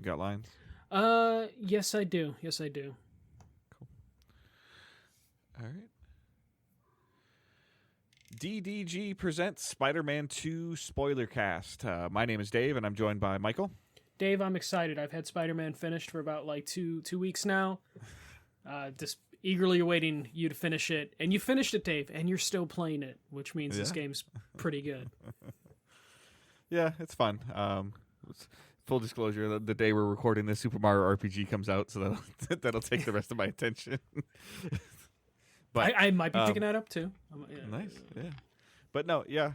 You got lines? Yes, I do. Yes, I do. Cool. All right. DDG presents Spider-Man 2 Spoilercast. My name is Dave, and I'm joined by Michael. Dave, I'm excited. I've had Spider-Man finished for about like two weeks now. Just eagerly awaiting you to finish it. And you finished it, Dave, and you're still playing it, which means this game's pretty good. Yeah, it's fun. Full disclosure, the day we're recording this, Super Mario RPG comes out, so that'll take the rest of my attention. But I might be picking that up too. Nice, yeah. But no, yeah,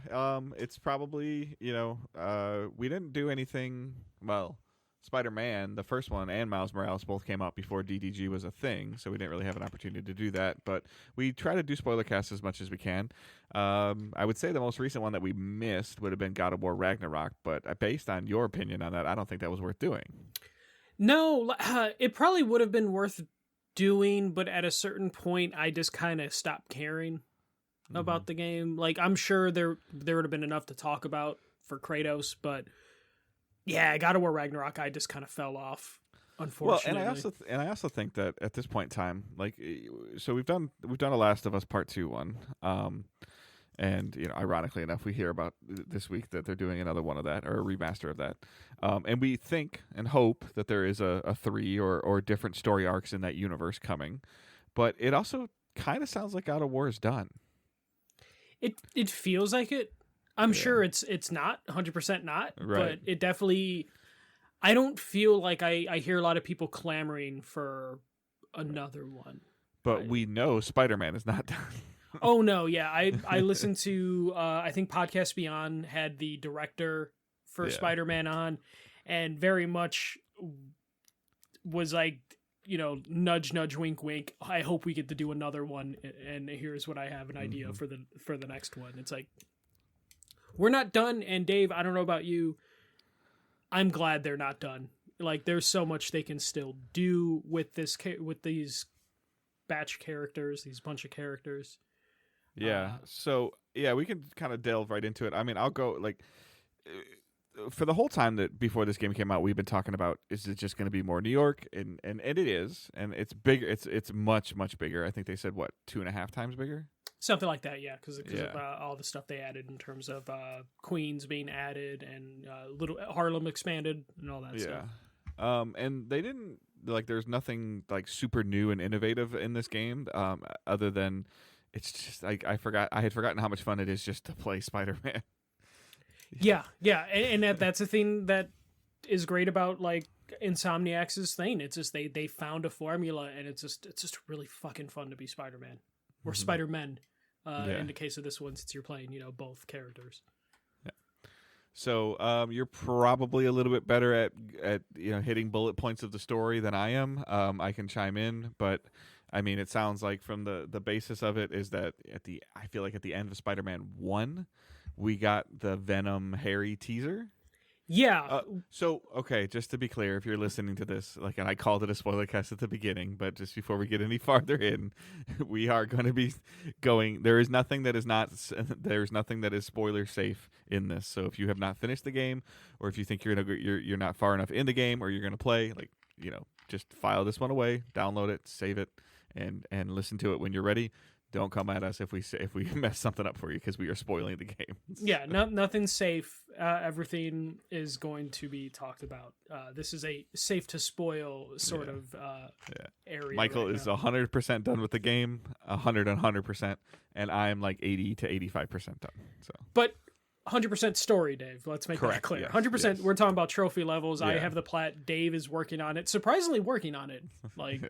it's probably, we didn't do anything, well, Spider-Man, the first one, and Miles Morales both came out before DDG was a thing, so we didn't really have an opportunity to do that, but we try to do Spoilercast as much as we can. I would say the most recent one that we missed would have been God of War Ragnarok, but based on your opinion on that, I don't think that was worth doing. No, it probably would have been worth doing, but at a certain point, I just kind of stopped caring about the game. Like, I'm sure there would have been enough to talk about for Kratos, but yeah, God of War Ragnarok, I just kind of fell off, unfortunately. Well, and I also think that at this point in time, like, so we've done a Last of Us Part 2 one, and ironically enough, we hear about this week that they're doing another one of that, or a remaster of that, and we think and hope that there is a 3 or different story arcs in that universe coming, but it also kind of sounds like God of War is done. It feels like it. I'm sure it's not 100% not, right. But it definitely. I don't feel like I hear a lot of people clamoring for another one. But we know Spider-Man is not done. Oh no, yeah. I listened to I think Podcast Beyond had the director for Spider-Man on, and very much was like, nudge nudge wink wink. I hope we get to do another one, and here's what I have an idea for the next one. It's like, we're not done, and Dave, I don't know about you, I'm glad they're not done. Like, there's so much they can still do with these batch characters, these bunch of characters. Yeah. So yeah, we can kind of delve right into it. I mean, I'll go for the whole time that before this game came out, we've been talking about, is it just going to be more New York? And it is, and it's bigger. It's much bigger. I think they said 2.5 times bigger. Something like that, yeah, because of all the stuff they added in terms of Queens being added and little Harlem expanded and all that stuff. And they didn't there's nothing like super new and innovative in this game, other than it's just like I had forgotten how much fun it is just to play Spider-Man. Yeah, and that's a thing that is great about like Insomniac's thing. It's just they found a formula, and it's just really fucking fun to be Spider-Man or Spider-Men. In the case of this one, since you're playing, both characters. Yeah. So you're probably a little bit better at hitting bullet points of the story than I am. I can chime in, but I mean, it sounds like from the basis of it is that I feel like at the end of Spider-Man 1, we got the Venom Harry teaser. Yeah. So, okay, just to be clear, if you're listening to this, and I called it a spoiler cast at the beginning, but just before we get any farther in, we are going to be going. There's nothing that is spoiler safe in this. So if you have not finished the game, or if you think you're not far enough in the game, or you're going to play, just file this one away, download it, save it, and listen to it when you're ready. Don't come at us if we mess something up for you, because we are spoiling the game. Yeah, nothing's safe. Everything is going to be talked about. This is a safe to spoil sort of area. Michael is 100% done with the game, 100%, and I'm like 80 to 85% done. So, but 100% story, Dave. Let's make that clear. Yes, 100%. Yes. We're talking about trophy levels. Yeah. I have the plat. Dave is working on it. Surprisingly working on it. Like.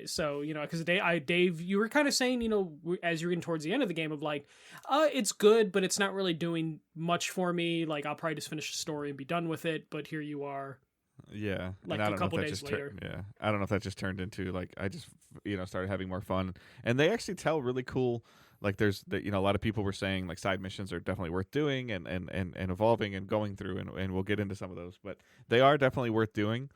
So because Dave, you were kind of saying, as you're getting towards the end of the game, of like, it's good, but it's not really doing much for me. Like, I'll probably just finish the story and be done with it. But here you are. Yeah, like a couple days later. I don't know if that just turned into like I just started having more fun, and they actually tell really cool. Like there's a lot of people were saying like side missions are definitely worth doing and evolving and going through, and we'll get into some of those, but they are definitely worth doing.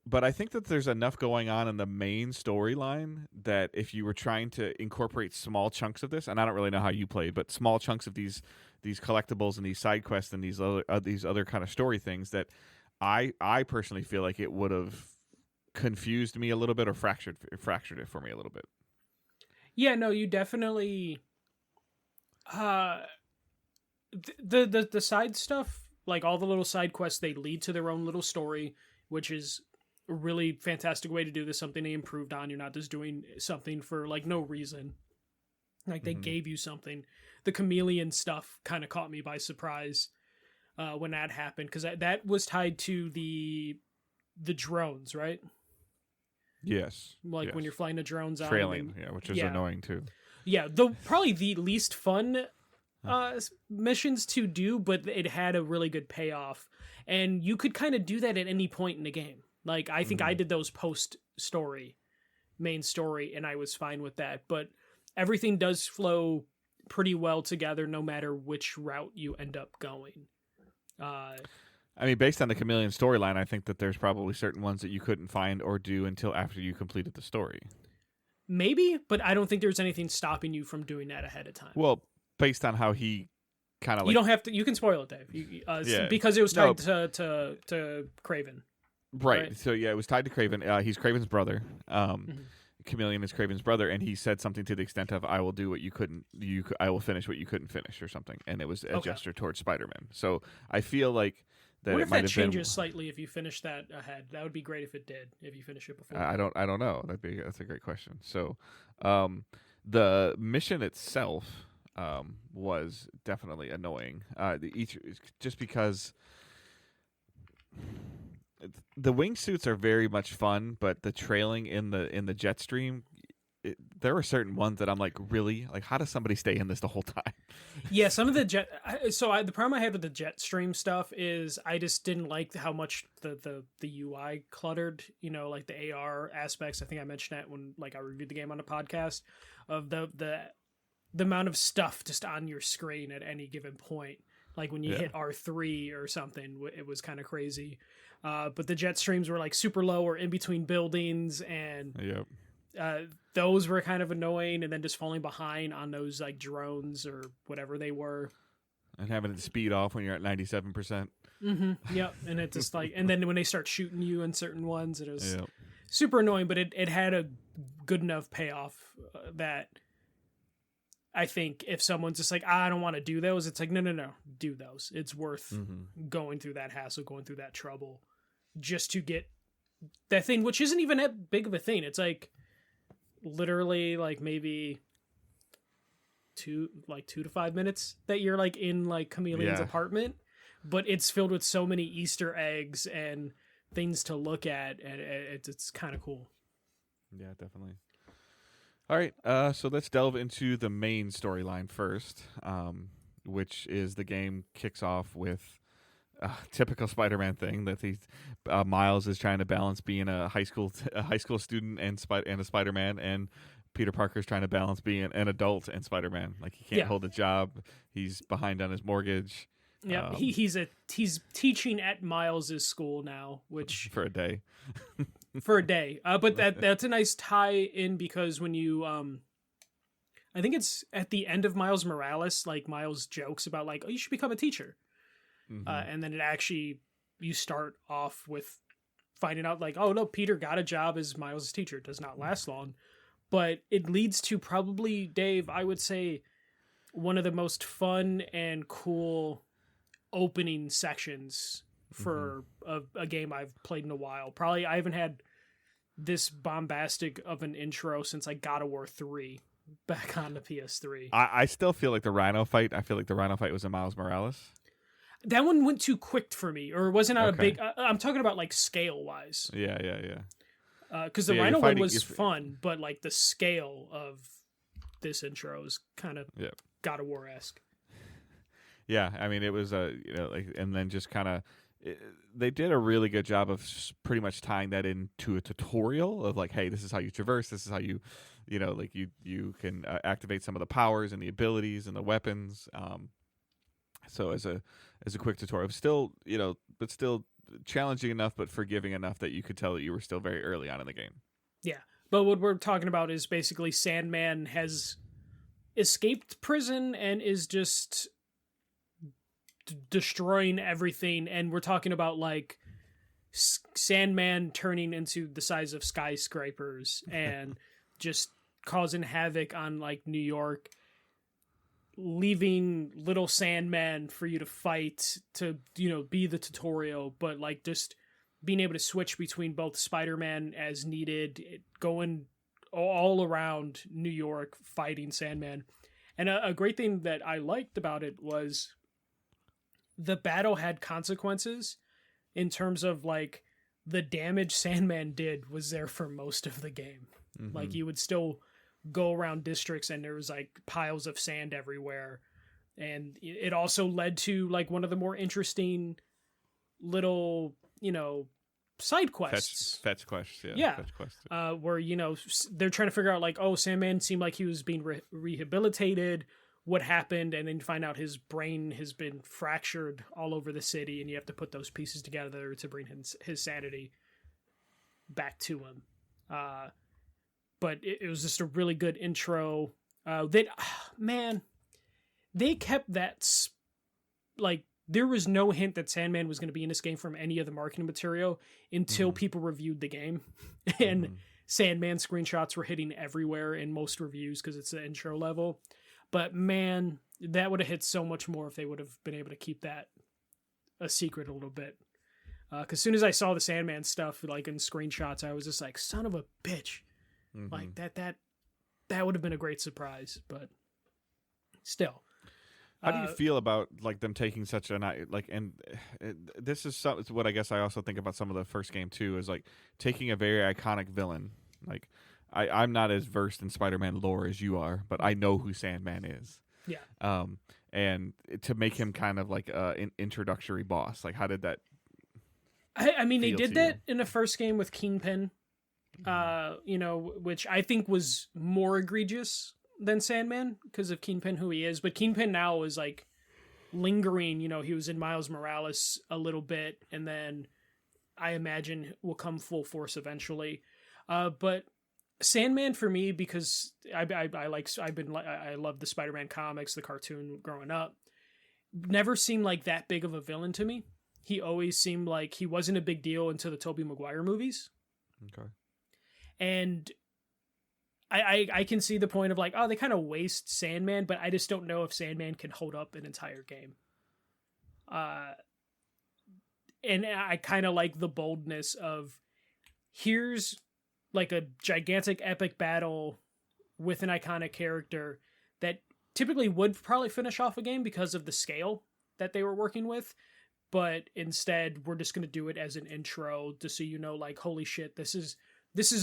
But I think that there's enough going on in the main storyline that if you were trying to incorporate small chunks of this, and I don't really know how you play, but small chunks of these collectibles and these side quests and these other kind of story things, that I personally feel like it would have confused me a little bit or fractured it for me a little bit. Yeah, no, you definitely the side stuff, like all the little side quests, they lead to their own little story, which is a really fantastic way to do this, something they improved on. You're not just doing something for like no reason. Like they gave you something. The chameleon stuff kind of caught me by surprise when that happened, because that was tied to the drones, right? Yes. Like yes. when you're flying the drones out. Trailing, which is annoying too. Yeah, probably the least fun missions to do, but it had a really good payoff. And you could kind of do that at any point in the game. Like, I think I did those post-story, main story, and I was fine with that. But everything does flow pretty well together no matter which route you end up going. I mean, based on the chameleon storyline, I think that there's probably certain ones that you couldn't find or do until after you completed the story. Maybe, but I don't think there's anything stopping you from doing that ahead of time. Well, based on how he kind of you don't have to. You can spoil it, Dave. Because it was tied to Craven. Right. So yeah, it was tied to Craven. He's Craven's brother. Chameleon is Craven's brother, and he said something to the extent of, "I will do what you couldn't. I will finish what you couldn't finish," or something. And it was a gesture towards Spider-Man. So I feel like that. What it if might that have changes been, slightly if you finish that ahead? That would be great if it did. If you finish it before. I don't know. That's a great question. So, the mission itself was definitely annoying. Just because the wingsuits are very much fun, but the trailing in the jet stream, there were certain ones that I'm like, really? Like, how does somebody stay in this the whole time? Yeah, some of the the problem I had with the jet stream stuff is I just didn't like how much the UI cluttered, like the AR aspects. I think I mentioned that when I reviewed the game on a podcast, of the amount of stuff just on your screen at any given point. Like when you hit R3 or something, it was kind of crazy. But the jet streams were like super low or in between buildings, and those were kind of annoying. And then just falling behind on those like drones or whatever they were, and having to speed off when you're at 97%. Yep. And it just and then when they start shooting you in certain ones, it was super annoying. But it had a good enough payoff that I think if someone's just like, I don't want to do those, it's like, no, do those. It's worth going through that hassle, going through that trouble just to get that thing, which isn't even that big of a thing. It's like literally like maybe 2 to 5 minutes that you're like in like Chameleon's apartment, but it's filled with so many Easter eggs and things to look at, and it's kind of cool. Yeah, definitely. All right, so let's delve into the main storyline first, which is the game kicks off with a typical Spider-Man thing that Miles is trying to balance being a high school student and a Spider-Man, and Peter Parker's trying to balance being an adult and Spider-Man. Like, he can't hold a job, he's behind on his mortgage. Yeah, he's teaching at Miles's school now, which for a day. For a day, but that's a nice tie in, because when you I think it's at the end of Miles Morales, like Miles jokes about like, oh, you should become a teacher, and then you start off with finding out like, oh no, Peter got a job as Miles' teacher. It does not last long, but it leads to probably, Dave, I would say, one of the most fun and cool opening sections for a game I've played in a while. Probably I haven't had this bombastic of an intro since like God of War 3 back on the PS3. I still feel like the Rhino fight. I feel like the Rhino fight was in Miles Morales. That one went too quick for me, or wasn't a big. I'm talking about like scale wise. Yeah. Because the Rhino one was fun, but like the scale of this intro is kind of God of War-esque. Yeah, I mean, it was and then just kind of. They did a really good job of pretty much tying that into a tutorial of like, hey, this is how you traverse, this is how you can activate some of the powers and the abilities and the weapons. So as a quick tutorial, still challenging enough but forgiving enough that you could tell that you were still very early on in the game. Yeah. But what we're talking about is basically Sandman has escaped prison and is just destroying everything. And we're talking about like Sandman turning into the size of skyscrapers and just causing havoc on like New York, leaving little Sandman for you to fight to, be the tutorial, but like just being able to switch between both Spider-Man as needed, going all around New York fighting Sandman. And a great thing that I liked about it was the battle had consequences in terms of like the damage Sandman did was there for most of the game. Mm-hmm. Like you would still go around districts and there was like piles of sand everywhere. And it also led to like one of the more interesting little, side quests. Fetch quests, yeah. Yeah. Fetch quests. Where, they're trying to figure out like, oh, Sandman seemed like he was being rehabilitated. What happened? And then you find out his brain has been fractured all over the city and you have to put those pieces together to bring his sanity back to him. But it was just a really good intro. They kept that, like, there was no hint that Sandman was going to be in this game from any of the marketing material until people reviewed the game. And Sandman screenshots were hitting everywhere in most reviews because it's the intro level. But man, that would have hit so much more if they would have been able to keep that a secret a little bit. Because as soon as I saw the Sandman stuff, like in screenshots, I was just like, son of a bitch. Like that would have been a great surprise, but still. How do you feel about like them taking such an this is what I guess I also think about some of the first game too, is like taking a very iconic villain. Like I'm not as versed in Spider-Man lore as you are, but I know who Sandman is. Yeah. And to make him kind of like an introductory boss, like how did that? I mean, they did that in the first game with Kingpin, which I think was more egregious than Sandman because of Kingpin, who he is. But Kingpin now is like lingering. He was in Miles Morales a little bit, and then I imagine will come full force eventually. But Sandman for me, because I love the Spider-Man comics, the cartoon growing up, never seemed like that big of a villain to me. He always seemed like he wasn't a big deal until the Tobey Maguire movies. Okay. And I can see the point of like, oh, they kind of waste Sandman, but I just don't know if Sandman can hold up an entire game. And I kind of like the boldness of here's like a gigantic epic battle with an iconic character that typically would probably finish off a game because of the scale that they were working with. But instead, we're just going to do it as an intro just so like, holy shit, this is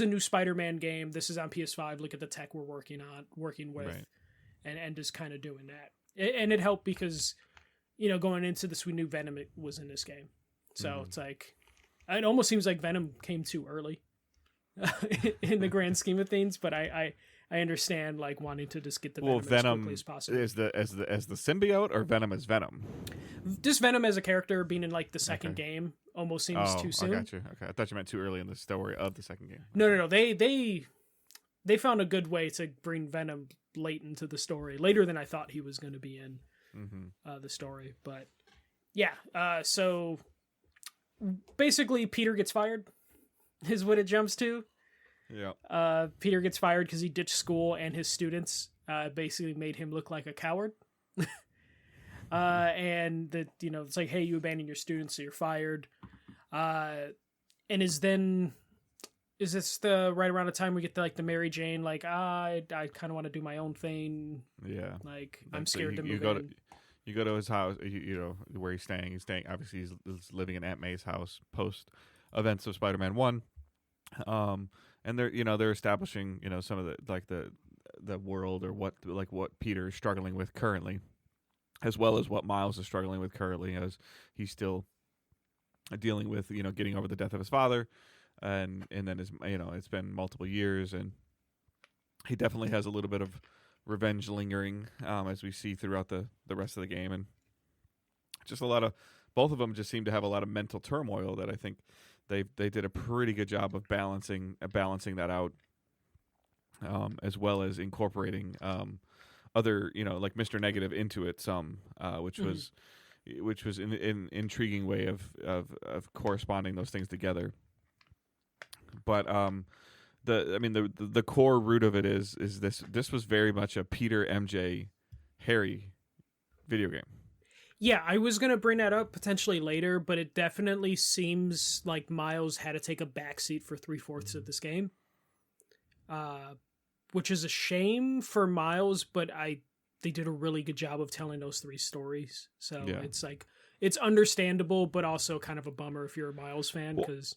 a new Spider-Man game. This is on PS5. Look at the tech we're working with, right. and just kind of doing that. And it helped because, going into this, we knew Venom was in this game. So it's like, it almost seems like Venom came too early in the grand scheme of things. But I understand like wanting to just get the Venom as quickly as possible. Is the symbiote or Venom as Venom? Just Venom as a character being in like the second game almost seems too soon. I got you. Okay, I thought you meant too early in the story of the second game. No. They found a good way to bring Venom late into the story, later than I thought he was going to be in the story. But yeah, so basically Peter gets fired is what it jumps to. Yeah. Peter gets fired because he ditched school and his students basically made him look like a coward. And that, it's like, hey, you abandoned your students, so you're fired. And is this the right around the time we get to like the Mary Jane, like, I kind of want to do my own thing. Yeah. Like, I'm scared to move in. You go to his house, where he's staying. He's staying, obviously he's living in Aunt May's house post events of Spider-Man 1. And they're establishing, some of the, like the world or what Peter is struggling with currently, as well as what Miles is struggling with currently, as he's still dealing with, getting over the death of his father. And then it's been multiple years, and he definitely has a little bit of revenge lingering, as we see throughout the rest of the game, and just a lot of both of them just seem to have a lot of mental turmoil that I think they did a pretty good job of balancing that out, as well as incorporating other, like Mr. Negative into it some, which was an intriguing way of corresponding those things together. But the core root of it is this was very much a Peter, MJ, Harry video game. Yeah, I was going to bring that up potentially later, but it definitely seems like Miles had to take a backseat for 3/4 of this game. Which is a shame for Miles, but they did a really good job of telling those 3 stories. So it's like, it's understandable, but also kind of a bummer if you're a Miles fan, because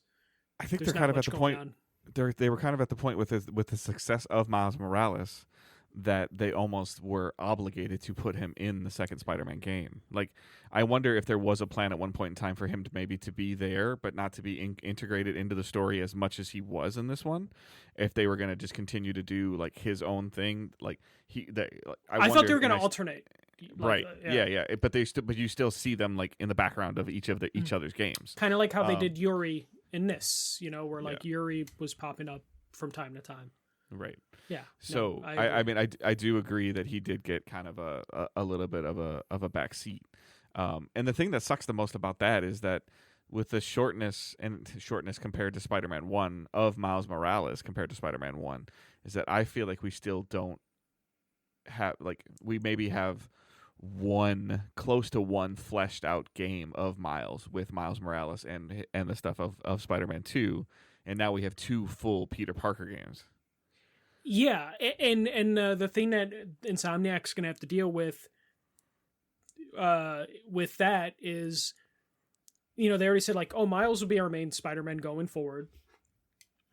I think they're kind of at the point. They were kind of at the point with the success of Miles Morales that they almost were obligated to put him in the second Spider-Man game. Like, I wonder if there was a plan at one point in time for him to be there, but not to be integrated into the story as much as he was in this one. If they were going to just continue to do like his own thing, like I thought they were going to alternate. Right. Yeah. But you still see them like in the background of each other's games. Kind of like how they did Yuri in this, where like Yuri was popping up from time to time. Right. Yeah. So I do agree that he did get kind of a little bit of a back seat. And the thing that sucks the most about that is that with the shortness compared to Spider-Man 1 of Miles Morales compared to Spider-Man 1 is that I feel like we still don't have, like, we maybe have close to one fleshed out game of Miles with Miles Morales and the stuff of Spider-Man 2, and now we have 2 full Peter Parker games. Yeah, and the thing that Insomniac's going to have to deal with that is, they already said like, oh, Miles will be our main Spider-Man going forward.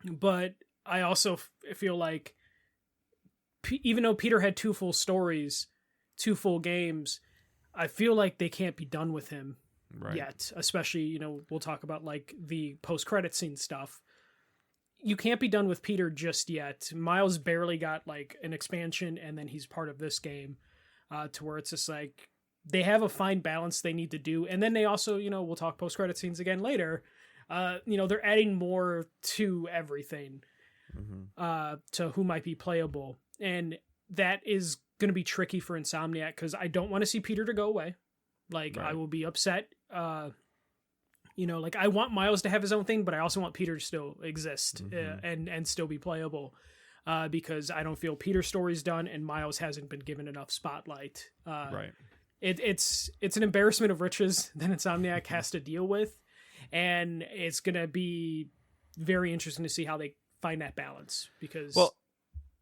But I also feel like even though Peter had 2 full stories, 2 full games, I feel like they can't be done with him yet. Especially, we'll talk about like the post-credit scene stuff. You can't be done with Peter just yet. Miles barely got like an expansion, and then he's part of this game, to where it's just like they have a fine balance they need to do. And then they also, we'll talk post-credit scenes again later. They're adding more to everything, to who might be playable. And that is going to be tricky for Insomniac, because I don't want to see Peter to go away. Like, I will be upset. Like, I want Miles to have his own thing, but I also want Peter to still exist, and still be playable, because I don't feel Peter's story's done and Miles hasn't been given enough spotlight. It's an embarrassment of riches that Insomniac has to deal with, and it's going to be very interesting to see how they find that balance, because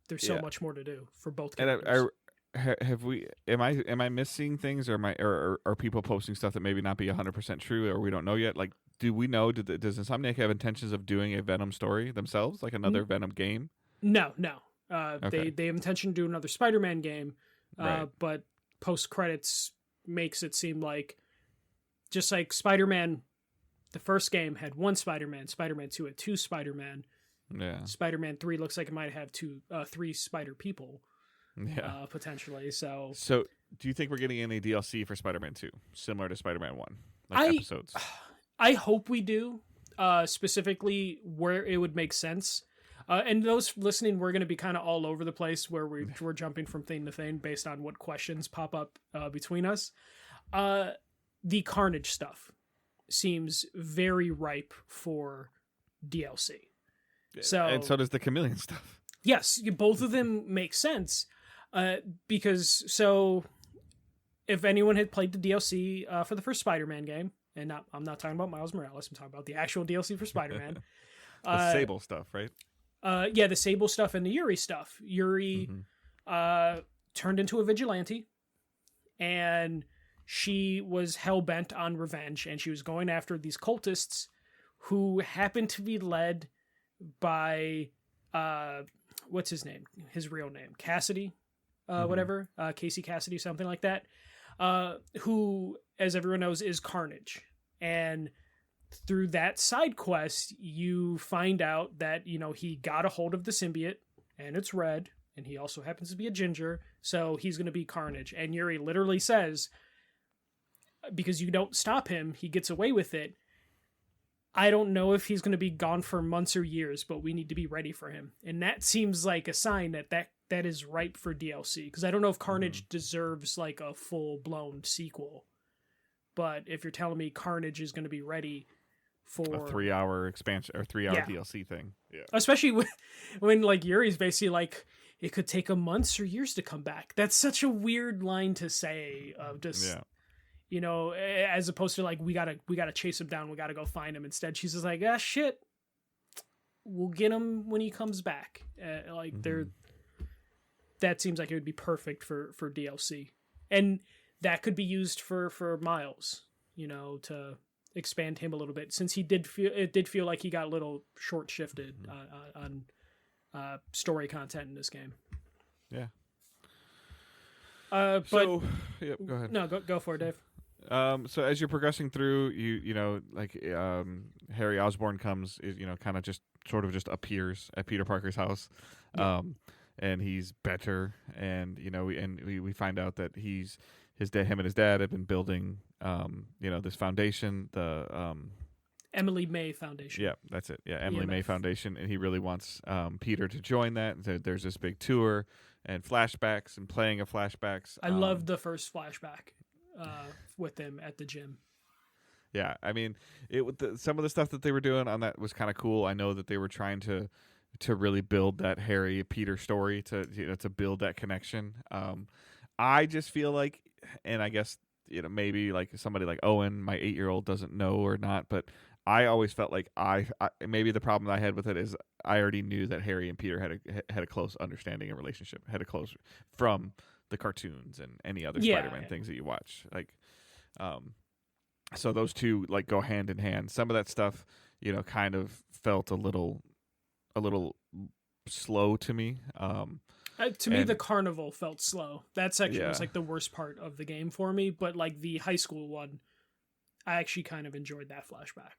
there's so much more to do for both characters. Am I missing things, or are people posting stuff that maybe not be 100% true, or we don't know yet? Like, do we know, does Insomniac have intentions of doing a Venom story themselves, like another Venom game? No. Okay. They have intention to do another Spider-Man game, but post credits makes it seem like, just like Spider-Man, the first game had 1 Spider-Man, Spider-Man 2 had 2 Spider-Man. Yeah. Spider-Man 3 looks like it might have 3 Spider people. Yeah, potentially. So do you think we're getting any DLC for Spider-Man 2, similar to Spider-Man 1, like episodes? I hope we do, specifically where it would make sense. And those listening, we're going to be kind of all over the place, where we're jumping from thing to thing based on what questions pop up between us. The Carnage stuff seems very ripe for DLC. And so does the Chameleon stuff. Yes, both of them make sense. Because if anyone had played the DLC for the first Spider-Man game, and I'm not talking about Miles Morales, I'm talking about the actual DLC for Spider-Man. The Sable stuff, right? The Sable stuff and the Yuri stuff. Yuri turned into a vigilante, and she was hell-bent on revenge, and she was going after these cultists who happened to be led by what's his name? His real name, Cassidy, whatever, Casey Cassidy, something like that. Who, as everyone knows, is Carnage. And through that side quest, you find out that, he got a hold of the symbiote, and it's red, and he also happens to be a ginger, so he's going to be Carnage. And Yuri literally says, because you don't stop him, he gets away with it. I don't know if he's going to be gone for months or years, but we need to be ready for him. And that seems like a sign that is ripe for DLC. Because I don't know if Carnage deserves like a full-blown sequel. But if you're telling me Carnage is going to be ready for a 3-hour expansion or 3-hour DLC thing. Yeah. Especially when like Yuri's basically like, it could take him months or years to come back. That's such a weird line to say of just... Yeah. You know, as opposed to like we gotta chase him down, we gotta go find him. Instead, she's just like, shit, we'll get him when he comes back. That seems like it would be perfect for DLC, and that could be used for Miles. You know, to expand him a little bit, since it did feel like he got a little short shifted on story content in this game. Yeah. But go ahead. No, go for it, Dave. So as you're progressing through, you know, like Harry Osborn comes, kind of just sort of just appears at Peter Parker's house, and he's better, and we find out that him and his dad have been building, this foundation, the Emily May Foundation. Yeah, that's it. Yeah, Emily May Foundation, and he really wants Peter to join that. And so there's this big tour and flashbacks and playing of flashbacks. I love the first flashback. With them at the gym. Yeah, I mean, some of the stuff that they were doing on that was kind of cool. I know that they were trying to really build that Harry Peter story to build that connection. I just feel like, and I guess maybe like somebody like Owen, my 8-year-old, doesn't know or not, but I always felt like I maybe the problem I had with it is I already knew that Harry and Peter had a close understanding and relationship, had a close from the cartoons and any other Spider-Man things that you watch, like, so those two like go hand in hand. Some of that stuff, kind of felt a little slow to me. To me, the carnival felt slow. That section was like the worst part of the game for me. But like the high school one, I actually kind of enjoyed that flashback.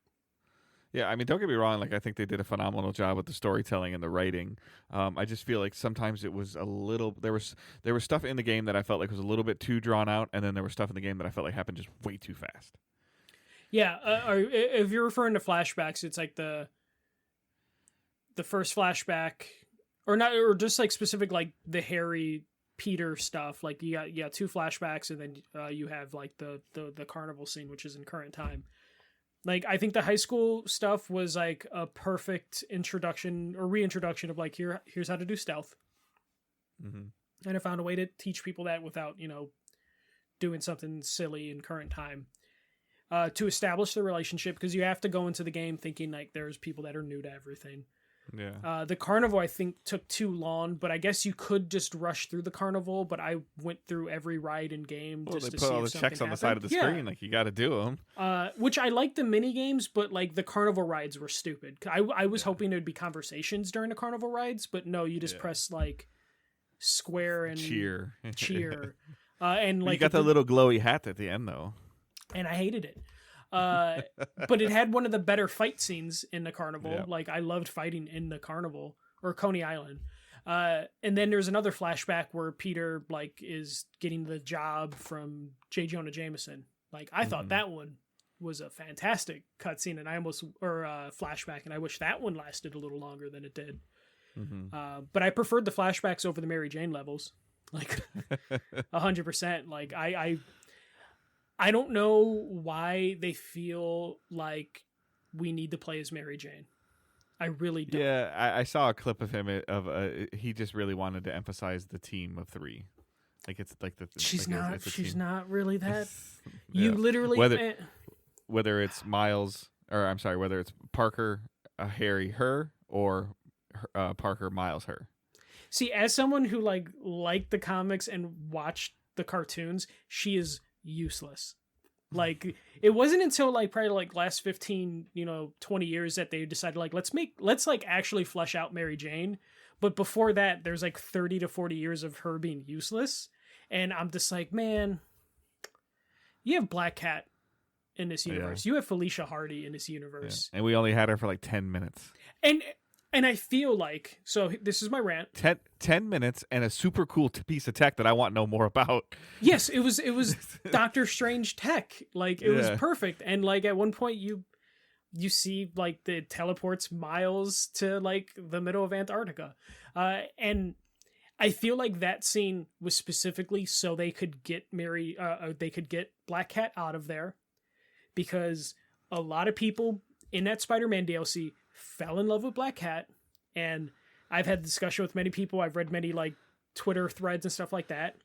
Yeah, I mean, don't get me wrong. Like, I think they did a phenomenal job with the storytelling and the writing. I just feel like sometimes it was a little. There was stuff in the game that I felt like was a little bit too drawn out, and then there was stuff in the game that I felt like happened just way too fast. Yeah, if you're referring to flashbacks, it's like the first flashback, or not, or just like specific like the Harry Peter stuff. Like you got 2 flashbacks, and then you have like the carnival scene, which is in current time. Like, I think the high school stuff was like a perfect introduction or reintroduction of like, here's how to do stealth. Mm-hmm. And I found a way to teach people that without, doing something silly in current time. To establish the relationship, because you have to go into the game thinking like there's people that are new to everything. Yeah. The carnival, I think, took too long, but I guess you could just rush through the carnival. But I went through every ride in game just to see if something happened. They put all the checks on the side of the screen, like you got to do them. Which I like the mini games, but like the carnival rides were stupid. I was hoping there'd be conversations during the carnival rides, but no, you just press like square and cheer. And like you got the little glowy hat at the end though, and I hated it. But it had one of the better fight scenes in the carnival. Yep. Like, I loved fighting in the carnival, or Coney Island. And then there's another flashback where Peter like is getting the job from J. Jonah Jameson. Like, I thought that one was a fantastic cutscene, and flashback, and I wish that one lasted a little longer than it did. Mm-hmm. But I preferred the flashbacks over the Mary Jane levels, like 100%. Like I don't know why they feel like we need to play as Mary Jane. I really don't. Yeah, I saw a clip of him he just really wanted to emphasize the team of 3. Like, it's like she's not really that. You literally whether it's Miles, or I'm sorry, whether it's Parker, Harry, her, or Parker, Miles, her. See, as someone who liked the comics and watched the cartoons, she is useless. Like, it wasn't until like probably like last 15 20 years that they decided like let's like actually flesh out Mary Jane. But before that, there's like 30 to 40 years of her being useless, and I'm just like, man, you have Black Cat in this universe, you have Felicia Hardy in this universe, and we only had her for like 10 minutes, and And I feel like, so this is my rant. 10 minutes and a super cool piece of tech that I want to know more about. Yes, it was Doctor Strange tech. Like it was perfect. And like at one point you see like the teleports Miles to like the middle of Antarctica. And I feel like that scene was specifically so they could get Black Cat out of there, because a lot of people in that Spider-Man DLC fell in love with Black Cat, and I've had discussion with many people. I've read many like Twitter threads and stuff like that.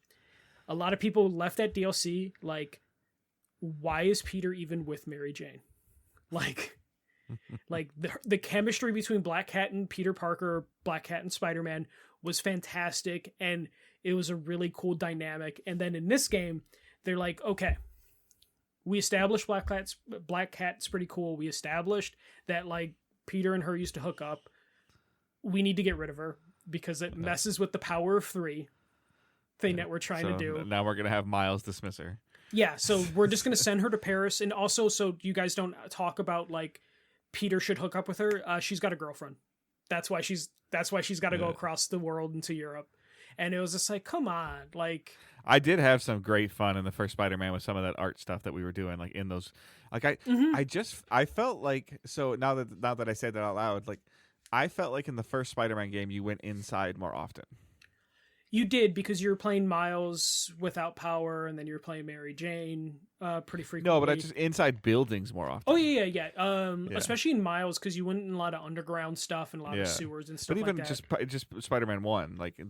A lot of people left that DLC like, why is Peter even with Mary Jane? Like the chemistry between Black Cat and Peter Parker, Black Cat and Spider-Man was fantastic, and it was a really cool dynamic. And then in this game, they're like, okay, we established Black Cat's pretty cool. We established that like Peter and her used to hook up. We need to get rid of her because it messes with the power of 3 thing that we're trying to do. Now we're going to have Miles dismiss her. Yeah, so we're just going to send her to Paris. And also, so you guys don't talk about like Peter should hook up with her. She's got a girlfriend. That's why she's got to go across the world into Europe. And it was just like, come on, like I did have some great fun in the first Spider-Man with some of that art stuff that we were doing, like in those, like I felt like, so now that I said that out loud, like I felt like in the first Spider-Man game you went inside more often. You did, because you were playing Miles without power, and then you were playing Mary Jane pretty frequently. No, but I just inside buildings more often. Oh yeah. Especially in Miles, because you went in a lot of underground stuff and a lot of sewers and stuff. But even like just Spider-Man 1, like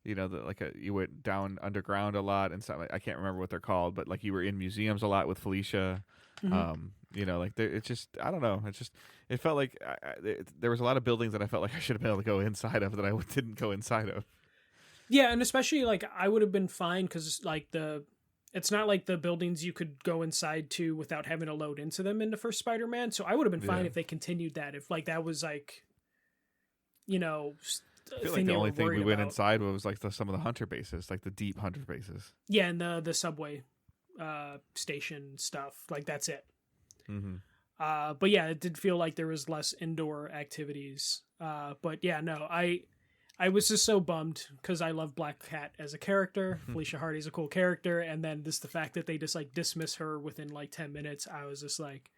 you went down underground a lot and stuff. I can't remember what they're called, but like you were in museums a lot with Felicia. Mm-hmm. It's just, I don't know. It felt like there was a lot of buildings that I felt like I should have been able to go inside of that I didn't go inside of. Yeah, and especially like I would have been fine because like it's not like the buildings you could go inside to without having to load into them in the first Spider-Man. So I would have been fine if they continued that. If like that was like, I feel like the only thing we went inside was like some of the hunter bases, like the deep hunter bases. Yeah, and the subway station stuff. Like that's it. Mm-hmm. But yeah, it did feel like there was less indoor activities. But yeah, no, I was just so bummed because I love Black Cat as a character. Felicia Hardy's a cool character. And then the fact that they just like dismiss her within like 10 minutes, I was just like,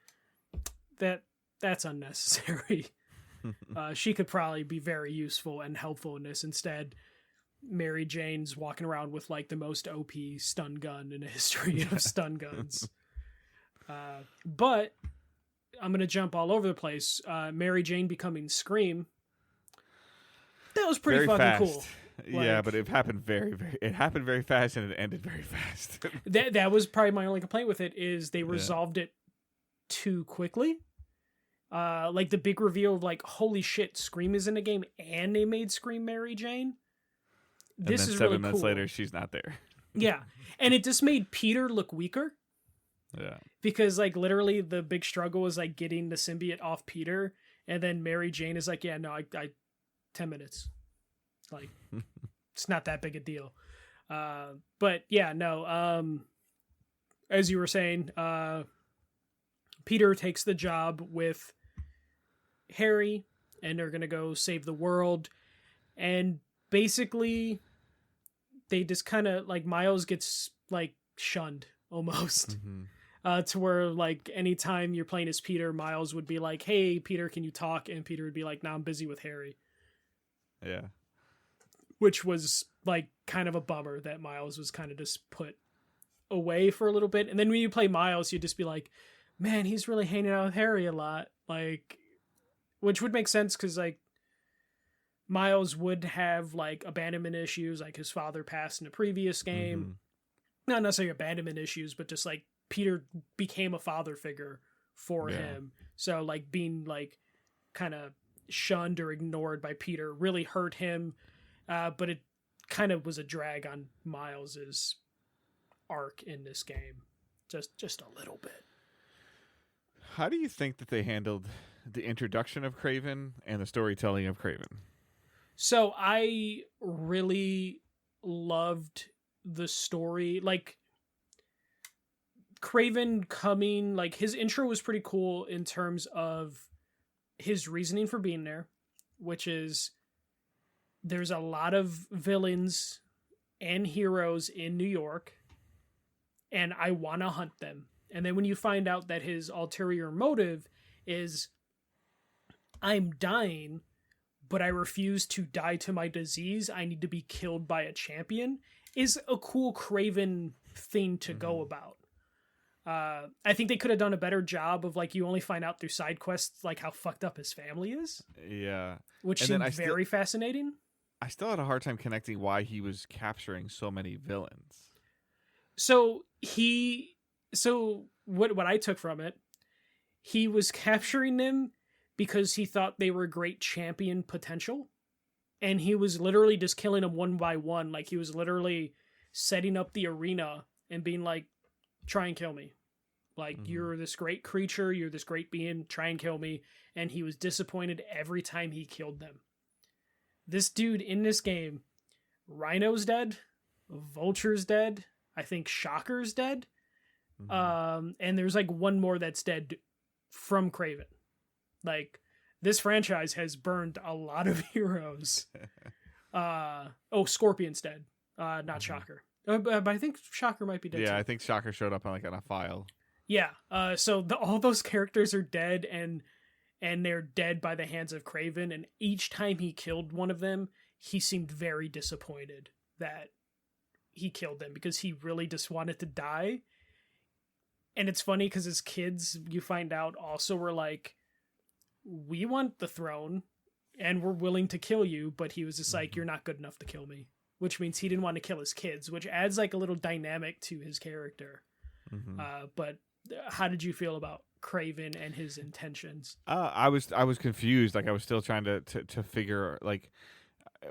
that's unnecessary. She could probably be very useful and helpful in this. Instead, Mary Jane's walking around with like the most OP stun gun in a history of stun guns. But I'm going to jump all over the place. Mary Jane becoming Scream. That was pretty very fucking fast. Cool. Yeah, but it happened very fast and it ended very fast. that was probably my only complaint with it is they resolved it too quickly. Like the big reveal of like, holy shit, Scream is in the game and they made Scream Mary Jane. This is really cool. 7 minutes later, she's not there. Yeah, and it just made Peter look weaker. Yeah, because like literally the big struggle was like getting the symbiote off Peter, and then Mary Jane is like, yeah, no, I 10 minutes. Like, it's not that big a deal. But yeah, no. As you were saying, Peter takes the job with Harry, and they're going to go save the world. And basically, they just kind of, like, Miles gets, like, shunned, almost. Mm-hmm. To where, like, anytime you're playing as Peter, Miles would be like, hey, Peter, can you talk? And Peter would be like, nah, I'm busy with Harry. Yeah. Which was like kind of a bummer that Miles was kind of just put away for a little bit. And then when you play Miles, you'd just be like, man, he's really hanging out with Harry a lot. Like, which would make sense because like Miles would have like abandonment issues, like his father passed in a previous game. Mm-hmm. Not necessarily abandonment issues, but just like Peter became a father figure for him. So like being like kind of shunned or ignored by Peter really hurt him, but it kind of was a drag on Miles's arc in this game, just a little bit. How do you think that they handled the introduction of Kraven and the storytelling of Kraven? So I really loved the story, like Kraven coming, like his intro was pretty cool in terms of his reasoning for being there. which is there's a lot of villains and heroes in New York, and I want to hunt them. And then when you find out that his ulterior motive is, I'm dying, but I refuse to die to my disease, I need to be killed by a champion, is a cool Craven thing to go about. I think they could have done a better job of, like, you only find out through side quests like how fucked up his family is. Yeah. Which seemed very fascinating. I still had a hard time connecting why he was capturing so many villains. So what I took from it, he was capturing them because he thought they were great champion potential. And he was literally just killing them one by one. Like, he was literally setting up the arena and being like, try and kill me. Like, you're this great creature, you're this great being, try and kill me. And he was disappointed every time he killed them. This dude in this game, Rhino's dead, Vulture's dead, I think Shocker's dead, and there's like one more that's dead from Craven. Like, this franchise has burned a lot of heroes. Scorpion's dead, not Shocker. But I think Shocker might be dead too. I think Shocker showed up on a file. Yeah, so all those characters are dead, and they're dead by the hands of Craven, and each time he killed one of them, he seemed very disappointed that he killed them, because he really just wanted to die. And it's funny because his kids, you find out, also were like, we want the throne, and we're willing to kill you, but he was just like, you're not good enough to kill me. Which means he didn't want to kill his kids, which adds like a little dynamic to his character. But how did you feel about Craven and his intentions? I was confused. Like, I was still trying to figure, like,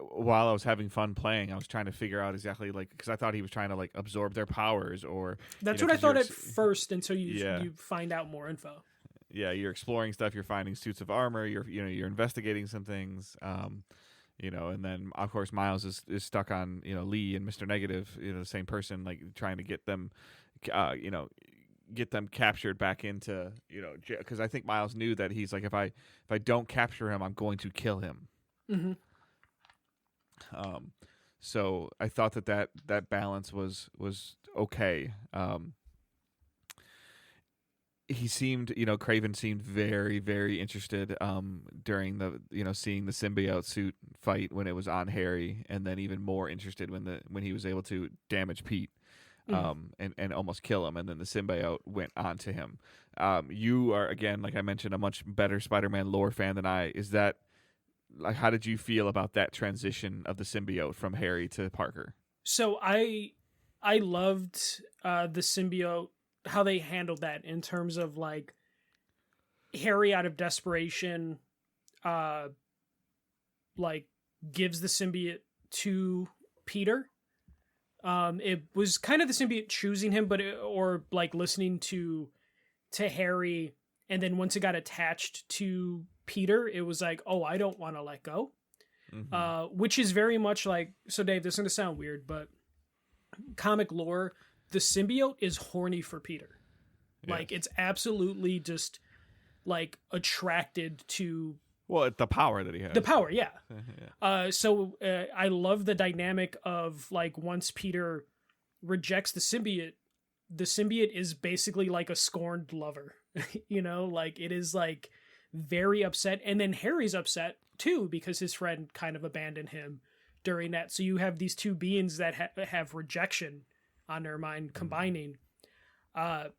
while I was having fun playing, I was trying to figure out exactly, like, because I thought he was trying to like absorb their powers, or that's what I thought at first until you find out more info. Yeah, you're exploring stuff. You're finding suits of armor. You're investigating some things. And then of course Miles is stuck on Lee and Mr. Negative, the same person, like trying to get them, get them captured back into because I think Miles knew that he's like, if I don't capture him, I'm going to kill him. So I thought that balance was okay. He seemed, Craven seemed very, very interested during the, seeing the symbiote suit fight when it was on Harry, and then even more interested when he was able to damage Pete, and almost kill him, and then the symbiote went onto him. You are, again, like I mentioned, a much better Spider-Man lore fan than I. Is that, like, how did you feel about that transition of the symbiote from Harry to Parker? So I loved the symbiote, how they handled that in terms of like Harry out of desperation like gives the symbiote to Peter. It was kind of the symbiote choosing him, or like listening to Harry, and then once it got attached to Peter, it was like, oh, I don't want to let go. Which is very much like, so Dave, this is going to sound weird, but comic lore, the symbiote is horny for Peter. Like, it's absolutely just like attracted to the power that he has. The power, yeah. So I love the dynamic of like, once Peter rejects the symbiote is basically like a scorned lover. Like, it is like very upset, and then Harry's upset too because his friend kind of abandoned him during that. So you have these two beings that have rejection on their mind combining. And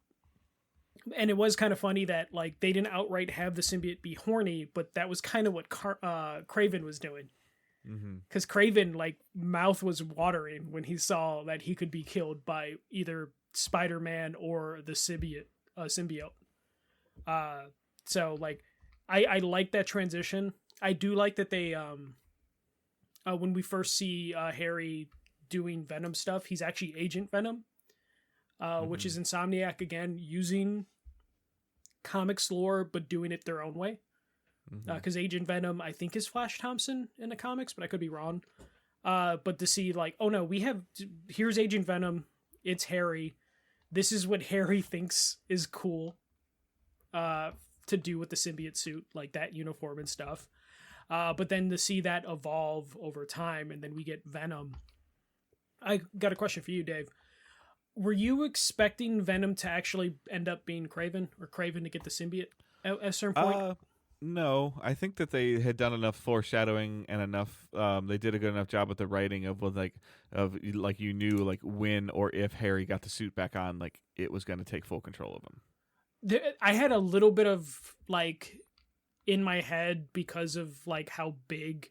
it was kind of funny that like they didn't outright have the symbiote be horny, but that was kind of what Craven was doing. Because Craven, like, mouth was watering when he saw that he could be killed by either Spider-Man or the symbiote. So like I like that transition. I do like that they when we first see Harry doing Venom stuff, he's actually Agent Venom, which is Insomniac again using comics lore but doing it their own way. Because Agent Venom, I think, is Flash Thompson in the comics, but I could be wrong. But to see like, oh no, here's Agent Venom, it's Harry. This is what Harry thinks is cool to do with the symbiote suit, like that uniform and stuff. But then to see that evolve over time, and then we get Venom. I got a question for you, Dave. Were you expecting Venom to actually end up being Kraven, or Kraven to get the symbiote at a certain point? No, I think that they had done enough foreshadowing and enough. They did a good enough job with the writing of you knew like when or if Harry got the suit back on, like it was going to take full control of him. I had a little bit of like in my head because of like how big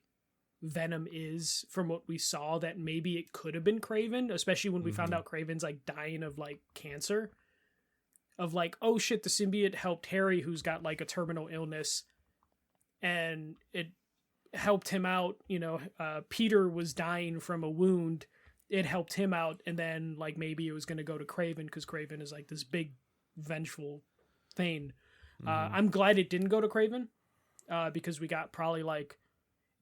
Venom is from what we saw, that maybe it could have been Kraven, especially when we found out Kraven's like dying of like cancer. Of like, oh shit, the symbiote helped Harry, who's got like a terminal illness, and it helped him out. Peter was dying from a wound. It helped him out, and then like maybe it was going to go to Kraven because Kraven is like this big vengeful thing. I'm glad it didn't go to Kraven because we got probably like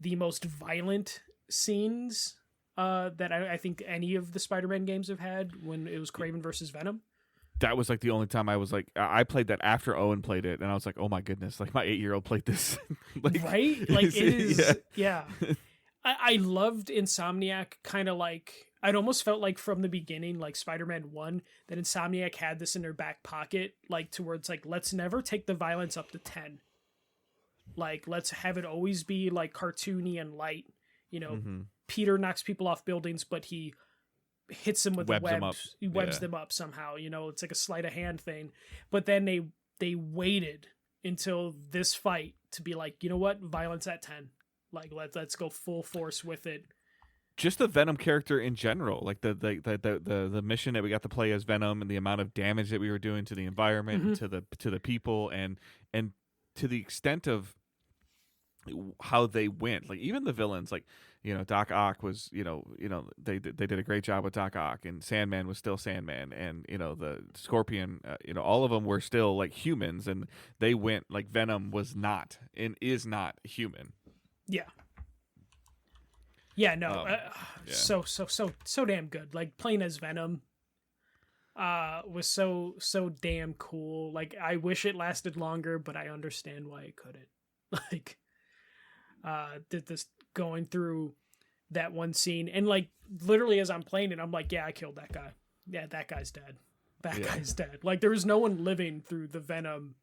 the most violent scenes that I think any of the Spider-Man games have had when it was Kraven versus Venom. That was like the only time I was like, I played that after Owen played it, and I was like, oh my goodness, like my 8-year-old played this. Like, right? Like it is, yeah. I loved Insomniac, kind of like, I'd almost felt like from the beginning, like Spider-Man 1, that Insomniac had this in their back pocket, like towards like, let's never take the violence up to 10. Like, let's have it always be like cartoony and light. Peter knocks people off buildings, but he hits them with the webs. He webs them up somehow. It's like a sleight of hand thing. But then they waited until this fight to be like, you know what, violence at 10. Like let's go full force with it. Just the Venom character in general, like the mission that we got to play as Venom, and the amount of damage that we were doing to the environment, and to the people, and to the extent of how they went. Like even the villains, like Doc Ock was, they did a great job with Doc Ock, and Sandman was still Sandman, and the Scorpion, all of them were still like humans, and they went like Venom was not and is not human. Yeah. Yeah, no. So damn good. Like playing as Venom was so damn cool. Like I wish it lasted longer, but I understand why it couldn't. Like did this going through that one scene, and like literally as I'm playing it, I'm like, yeah, I killed that guy. Yeah, that guy's dead. That guy's dead. Like there was no one living through the Venom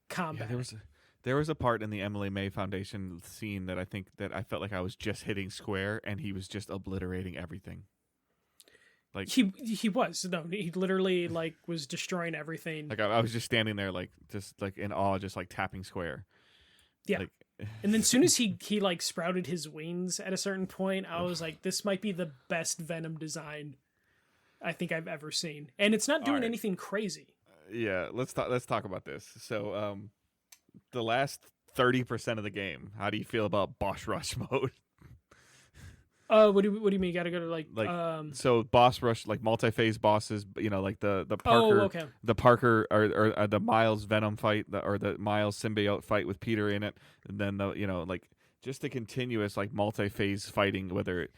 combat. Yeah, there was a part in the Emily May Foundation scene that I felt like I was just hitting square, and he was just obliterating everything. Like he literally like was destroying everything. Like I was just standing there, like just like in awe, just like tapping square. Yeah. Like, and then as soon as he like sprouted his wings at a certain point, I was like, this might be the best Venom design I think I've ever seen. And it's not doing anything crazy. Yeah, let's talk about this. So the last 30% of the game, how do you feel about boss rush mode? What do you mean? You gotta go to like so boss rush, like multi-phase bosses, like the Parker, the Parker or the Miles Venom fight, or the Miles symbiote fight with Peter in it, and then like just the continuous like multi-phase fighting, whether it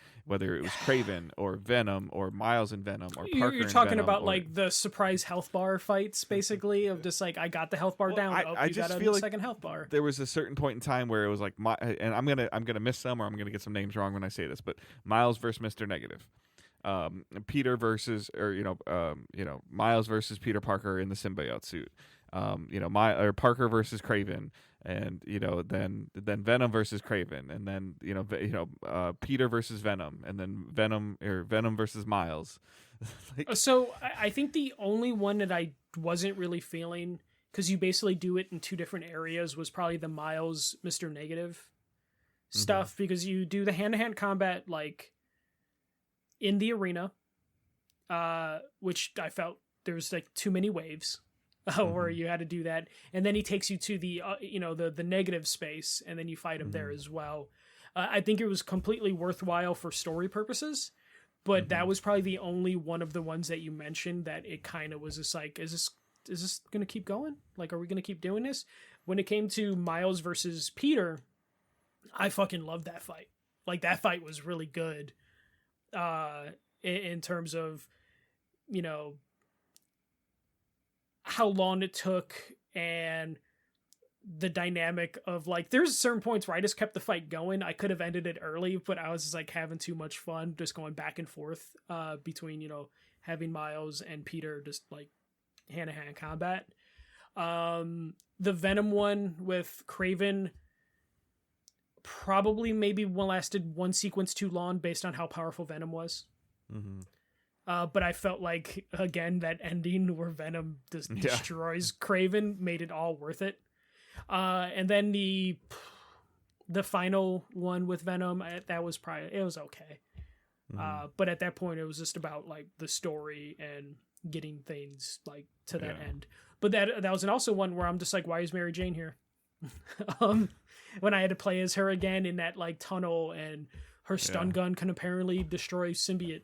was Kraven or Venom or Miles and Venom or Parker. You're talking about like the surprise health bar fights, basically, of just like I got the health bar down. I just feel like second health bar. There was a certain point in time where it was like and I'm gonna miss some, or I'm gonna get some names wrong when I say this, but Miles versus Mr. Negative. Peter versus Miles versus Peter Parker in the symbiote suit. Parker versus Kraven, and then Venom versus Kraven, and then Peter versus Venom, and then Venom versus Miles. So I think the only one that I wasn't really feeling, because you basically do it in two different areas, was probably the Miles Mr. Negative stuff, because you do the hand-to-hand combat like in the arena, which I felt there's like too many waves. Where you had to do that, and then he takes you to the the negative space, and then you fight him there as well. I think it was completely worthwhile for story purposes, but that was probably the only one of the ones that you mentioned that it kind of was just like, is this gonna keep going? Like, are we gonna keep doing this? When it came to Miles versus Peter, I fucking loved that fight. Like that fight was really good, in terms of how long it took and the dynamic of like, there's certain points where I just kept the fight going. I could have ended it early, but I was just like having too much fun just going back and forth between, having Miles and Peter just like hand-to-hand combat. The Venom one with Kraven probably maybe lasted one sequence too long based on how powerful Venom was. Mm-hmm. But I felt like, again, that ending where Venom just destroys Kraven made it all worth it. And then the final one with Venom, that was it was okay. Mm-hmm. But at that point, it was just about like the story and getting things like to that end. But that was also one where I'm just like, why is Mary Jane here? When I had to play as her again in that like tunnel, and her stun gun can apparently destroy symbiote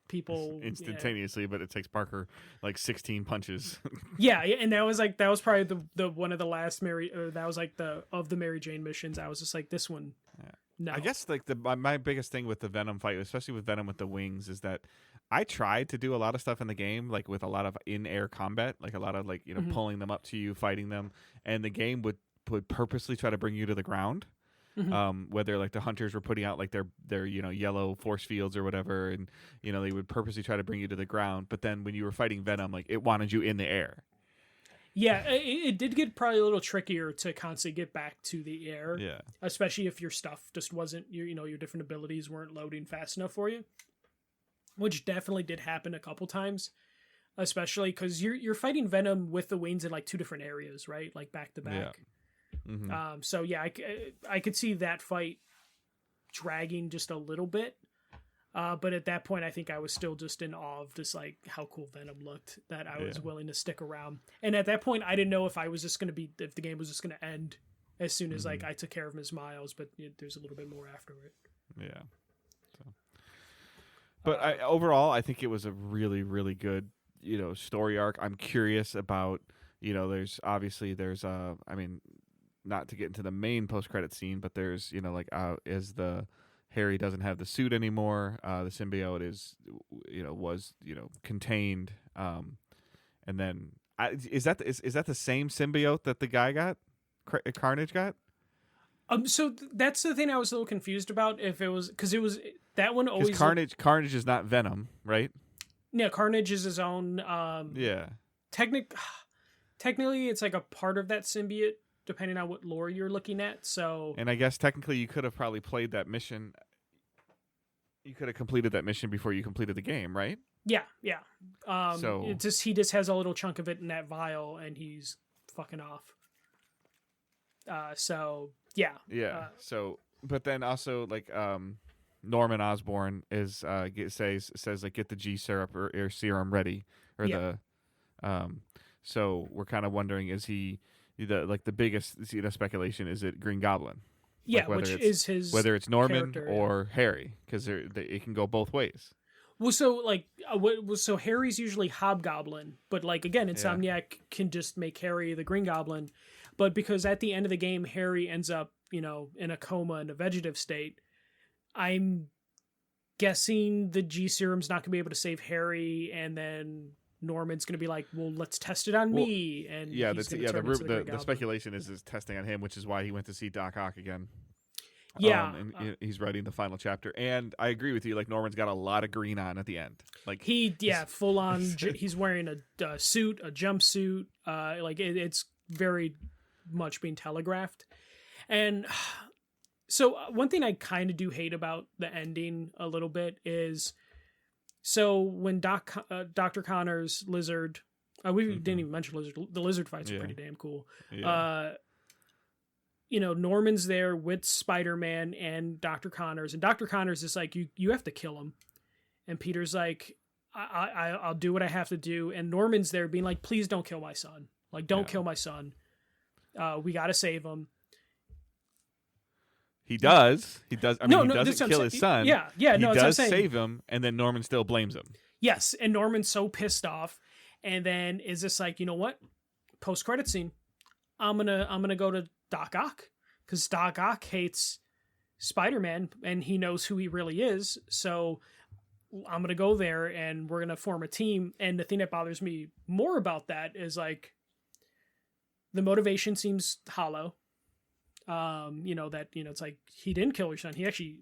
people instantaneously, but it takes Parker like 16 punches. And that was probably the one of the last that was like the Mary Jane missions. I was just like, this one. No. I guess like my biggest thing with the Venom fight, especially with Venom with the wings, is that I tried to do a lot of stuff in the game, like with a lot of in-air combat, like a lot of like pulling them up to you, fighting them, and the game would purposely try to bring you to the ground. Whether like the hunters were putting out like their yellow force fields or whatever, and they would purposely try to bring you to the ground, but then when you were fighting Venom, like it wanted you in the air. It did get probably a little trickier to constantly get back to the air, especially if your stuff just wasn't your different abilities weren't loading fast enough for you, which definitely did happen a couple times, especially because you're fighting Venom with the wings in like two different areas, right, like back to back. Mm-hmm. So I could see that fight dragging just a little bit, but at that point I think I was still just in awe of just like how cool Venom looked, that I was willing to stick around. And at that point I didn't know if the game was just going to end as soon as like I took care of Ms. Miles, but there's a little bit more after it. But overall I think it was a really, really good story arc. I'm curious about there's not to get into the main post-credit scene, but there's as the Harry doesn't have the suit anymore, the symbiote was contained, and then is that the same symbiote that the guy got, Carnage got? So that's the thing I was a little confused about, if it was because it was that one always Carnage is not Venom, right? Yeah, Carnage is his own. Technically, it's like a part of that symbiote, depending on what lore you're looking at. So, and I guess technically you could have probably played that mission. You could have completed that mission before you completed the game, right? Yeah. So he just has a little chunk of it in that vial, and he's fucking off. But then also like Norman Osborn is says like, get the G syrup or serum ready, or so we're kind of wondering, is he the biggest speculation, is it Green Goblin? Yeah, like whether it's Norman or Harry, because it can go both ways. Well, so Harry's usually Hobgoblin, but like again, Insomniac can just make Harry the Green Goblin. But because at the end of the game, Harry ends up in a coma in a vegetative state, I'm guessing the G serum's not gonna be able to save Harry, and then Norman's going to be like, well, let's test it on me. And the speculation is testing on him, which is why he went to see Doc Ock again. And he's writing the final chapter. And I agree with you. Like, Norman's got a lot of green on at the end. Like full on. He's wearing a suit, a jumpsuit. It's very much being telegraphed. And so one thing I kind of do hate about the ending a little bit is, so when Dr. Connor's Lizard, we didn't even mention Lizard. The Lizard fights are pretty damn cool. Yeah. Norman's there with Spider-Man and Dr. Connors, and Dr. Connors is like, you have to kill him, and Peter's like, I'll do what I have to do, and Norman's there being like, please don't kill my son. Like, don't kill my son. We got to save him. He does. He doesn't kill his son. Yeah. He does save him, and then Norman still blames him. Yes, and Norman's so pissed off, and then is just like, you know what? Post-credit scene. I'm gonna go to Doc Ock, because Doc Ock hates Spider-Man, and he knows who he really is. So I'm gonna go there, and we're gonna form a team. And the thing that bothers me more about that is like, the motivation seems hollow. It's like he didn't kill your son.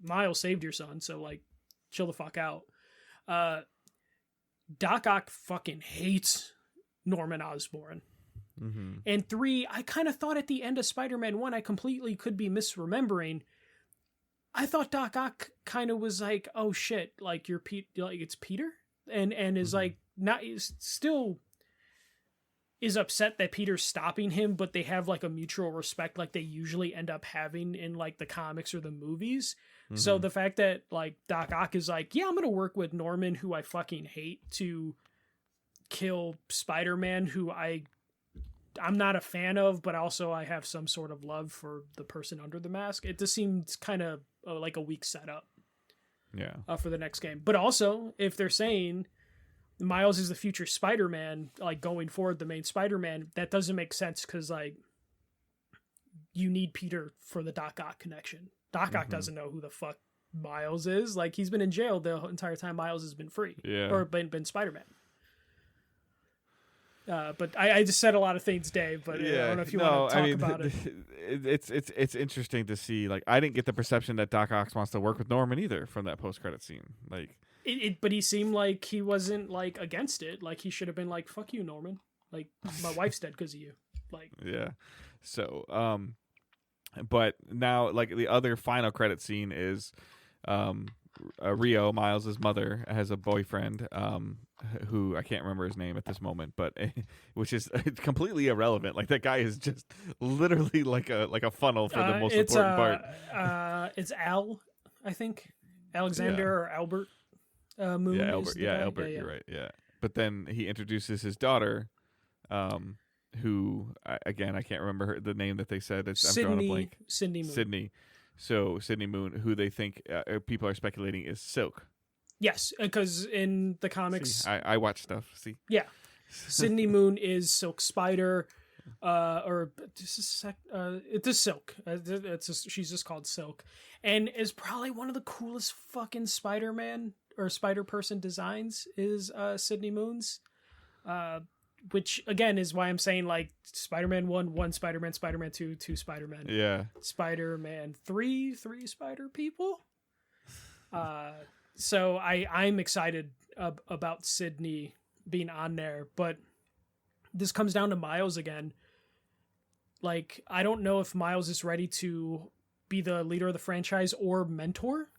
Miles saved your son. So like, chill the fuck out. Doc Ock fucking hates Norman Osborn. Mm-hmm. And 3, I kind of thought at the end of Spider-Man 1, I completely could be misremembering. I thought Doc Ock kind of was like, oh shit, like it's Peter, and is like not is still is upset that Peter's stopping him, but they have like a mutual respect like they usually end up having in like the comics or the movies. Mm-hmm. So the fact that like Doc Ock is like, yeah, I'm gonna work with Norman, who I fucking hate, to kill Spider-Man, who I'm not a fan of, but also I have some sort of love for the person under the mask. It just seems kind of like a weak setup. Yeah. For the next game. But also, if they're saying Miles is the future Spider-Man, like going forward, the main Spider-Man, that doesn't make sense because like you need Peter for the Doc Ock connection. Doc Ock doesn't know who the fuck Miles is. Like, he's been in jail the entire time Miles has been free. Yeah. Or been Spider-Man. But I just said a lot of things, Dave, but I don't know if you want to talk about it. It's interesting to see. Like, I didn't get the perception that Doc Ock wants to work with Norman either from that post-credit scene. Like, but he seemed like he wasn't like against it. Like, he should have been like, "Fuck you, Norman. Like, my wife's dead because of you." Like, yeah. So, but now, like, the other final credit scene is, Rio, Miles's mother, has a boyfriend, who I can't remember his name at this moment, but which is completely irrelevant. Like, that guy is just literally like a funnel for the most important part. It's Al, I think, Alexander or Albert Moon. Yeah, Albert. Yeah, Albert. You're right. Yeah, but then he introduces his daughter, who again I can't remember the name that they said. I'm drawing a blank. Sydney Moon. Sydney. So Sydney Moon, who they think people are speculating is Silk. Yes, because in the comics, see, I watch stuff. See, yeah, Sydney Moon is Silk Spider, it's Silk. She's just called Silk, and is probably one of the coolest fucking Spider-Man or Spider-Person designs is Sydney Moon's, which again is why I'm saying like Spider-Man 1 Spider-Man, Spider-Man 2 Spider-Man, yeah, Spider-Man 3 Spider people. So I'm excited about Sydney being on there, but this comes down to Miles again. Like, I don't know if Miles is ready to be the leader of the franchise or mentor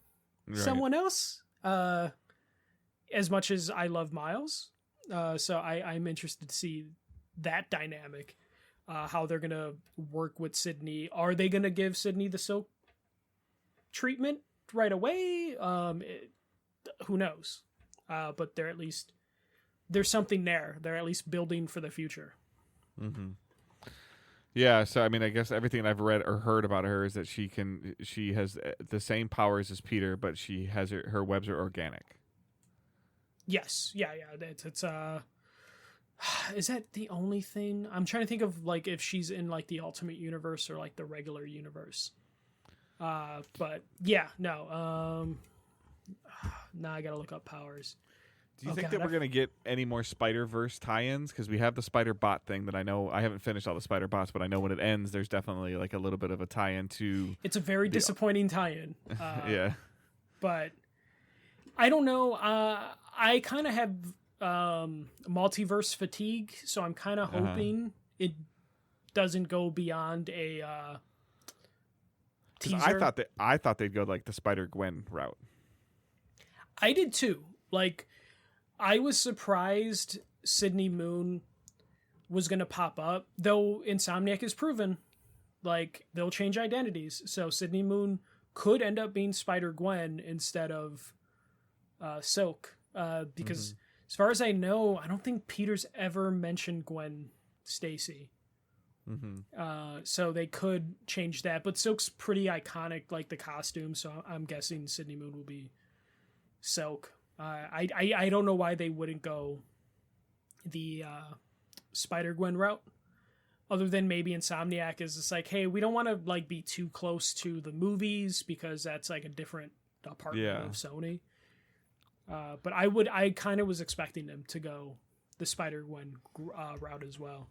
someone else. As much as I love Miles, so I'm interested to see that dynamic, how they're gonna work with Sydney. Are they gonna give Sydney the Silk treatment right away? Who knows? But there's something there. They're at least building for the future. Mm-hmm. Yeah, so I mean, I guess everything I've read or heard about her is that she has the same powers as Peter, but she has her webs are organic. Yes, yeah. It's is that the only thing? I'm trying to think of like if she's in like the Ultimate Universe or like the regular universe. But yeah, no. Now I gotta look up powers. Do you think that we're going to get any more Spider-Verse tie-ins? Because we have the Spider-Bot thing that I know. I haven't finished all the Spider-Bots, but I know when it ends, there's definitely like a little bit of a tie-in to... It's a very disappointing tie-in. Yeah. But I don't know. I kind of have multiverse fatigue, so I'm kind of hoping it doesn't go beyond a teaser. I thought they'd go like the Spider-Gwen route. I did too. Like... I was surprised Sydney Moon was going to pop up, though Insomniac has proven like they'll change identities. So Sydney Moon could end up being Spider-Gwen instead of Silk, because as far as I know, I don't think Peter's ever mentioned Gwen Stacy. So they could change that, but Silk's pretty iconic, like the costume. So I'm guessing Sydney Moon will be Silk. I don't know why they wouldn't go the Spider-Gwen route, other than maybe Insomniac is just like, hey, we don't want to like be too close to the movies because that's like a different department of Sony. But I kind of was expecting them to go the Spider-Gwen route as well.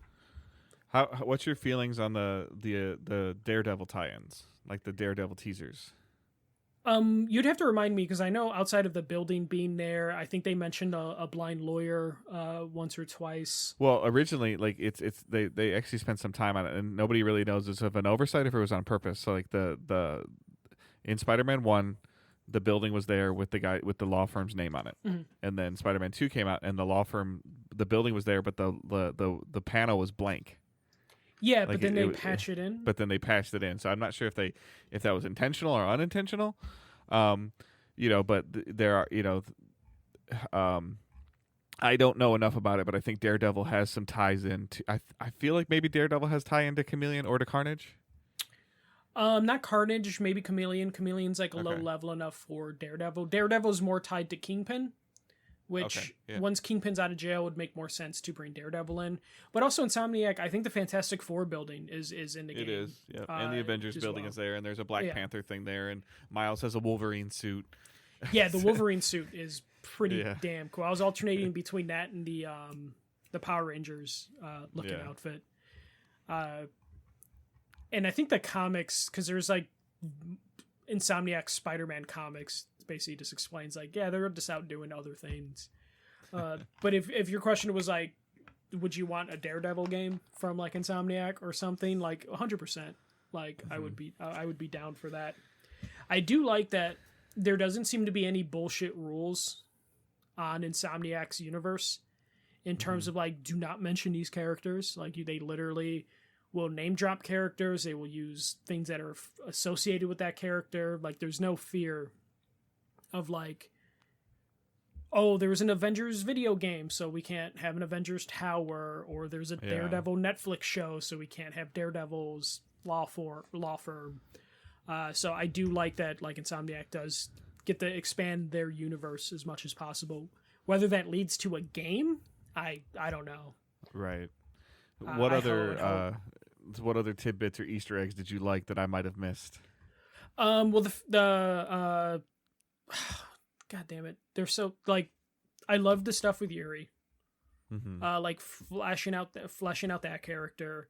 What's your feelings on the Daredevil tie-ins, like the Daredevil teasers? You'd have to remind me, because I know outside of the building being there, I think they mentioned a blind lawyer once or twice. Well, originally, like they actually spent some time on it, and nobody really knows if it's an oversight if it was on purpose. So like the in Spider-Man 1, the building was there with the guy with the law firm's name on it, and then Spider-Man 2 came out, and the building was there, but the panel was blank. Yeah, like but then they patch it in. But then they patched it in, so I'm not sure if that was intentional or unintentional. But there are I don't know enough about it, but I think Daredevil has some ties in. I feel like maybe Daredevil has tie into Chameleon or to Carnage. Not Carnage, maybe Chameleon. Chameleon's like a low level enough for Daredevil. Daredevil's more tied to Kingpin, which once Kingpin's out of jail would make more sense to bring Daredevil in. But also Insomniac, I think the Fantastic Four building is in the game. It is, yeah. And the Avengers building is there, and there's a Black Panther thing there, and Miles has a Wolverine suit. Yeah, the Wolverine suit is pretty damn cool. I was alternating between that and the Power Rangers looking outfit. And I think the comics, because there's like Insomniac Spider-Man comics, basically just explains like, they're just out doing other things. But if your question was like, would you want a Daredevil game from like Insomniac or something, like 100%, like I would be down for that. I do like that there doesn't seem to be any bullshit rules on Insomniac's universe in terms of like, do not mention these characters. Like they literally will name drop characters. They will use things that are associated with that character. Like there's no fear of like, oh, there was an Avengers video game, so we can't have an Avengers Tower, or there's a Daredevil Netflix show, so we can't have Daredevil's law firm. So I do like that, like Insomniac does get to expand their universe as much as possible. Whether that leads to a game, I don't know. Right. What other tidbits or Easter eggs did you like that I might have missed? Well, God damn it. They're so like, I love the stuff with Yuri. Like fleshing out that character.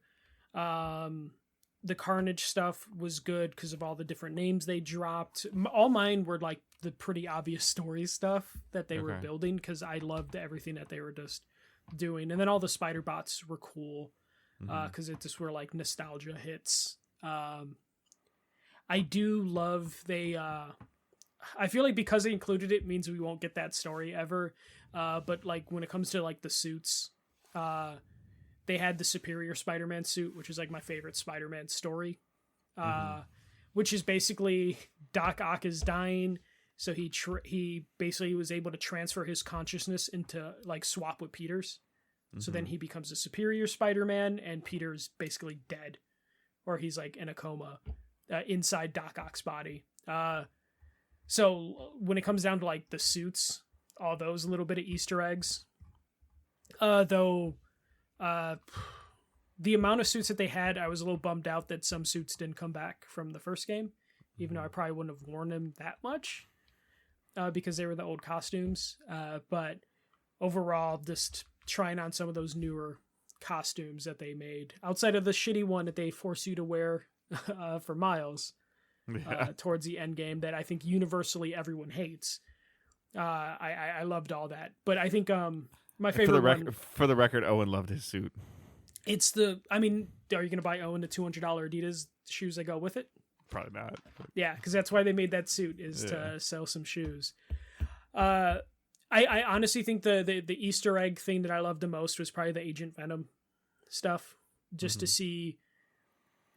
The Carnage stuff was good because of all the different names they dropped. All mine were like the pretty obvious story stuff that they were building, because I loved everything that they were just doing. And then all the spider bots were cool because it just were like nostalgia hits. I do love I feel like because they included it means we won't get that story ever. But like when it comes to like the suits, they had the Superior Spider-Man suit, which is like my favorite Spider-Man story, which is basically Doc Ock is dying. So he basically was able to transfer his consciousness into like swap with Peter's. So then he becomes a Superior Spider-Man, and Peter's basically dead, or he's like in a coma inside Doc Ock's body. So when it comes down to like the suits, all those little bit of Easter eggs, the amount of suits that they had, I was a little bummed out that some suits didn't come back from the first game, even though I probably wouldn't have worn them that much because they were the old costumes. But overall, just trying on some of those newer costumes that they made outside of the shitty one that they force you to wear for Miles. Towards the end game that I think universally everyone hates. I loved all that, but I think my favorite for the record, Owen loved his suit. It's are you gonna buy Owen the $200 Adidas shoes that go with it? Probably not. Yeah, because that's why they made that suit, is to sell some shoes. I honestly think the Easter egg thing that I loved the most was probably the Agent Venom stuff, just to see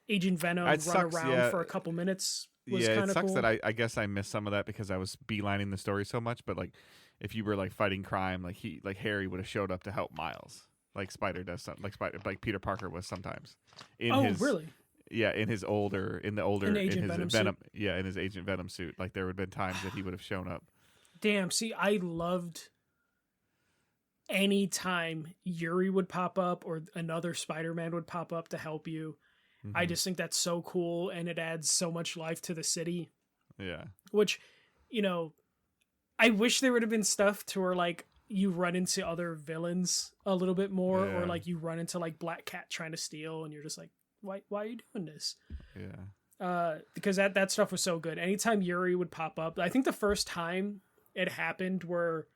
Agent Venom run around for a couple minutes was kind of cool. It sucks that I guess I missed some of that because I was beelining the story so much. But like, if you were like fighting crime, like Harry would have showed up to help Miles, like Spider does something, like Peter Parker was sometimes. Really? Yeah, in his Agent Venom suit. Yeah, in his Agent Venom suit. Like there would have been times that he would have shown up. Damn. See, I loved any time Yuri would pop up or another Spider-Man would pop up to help you. I just think that's so cool, and it adds so much life to the city. Yeah. Which, I wish there would have been stuff to where, like, you run into other villains a little bit more, Yeah. or like you run into like Black Cat trying to steal, and you're just like, why are you doing this? Yeah. Because that stuff was so good. Anytime Yuri would pop up, I think the first time it happened where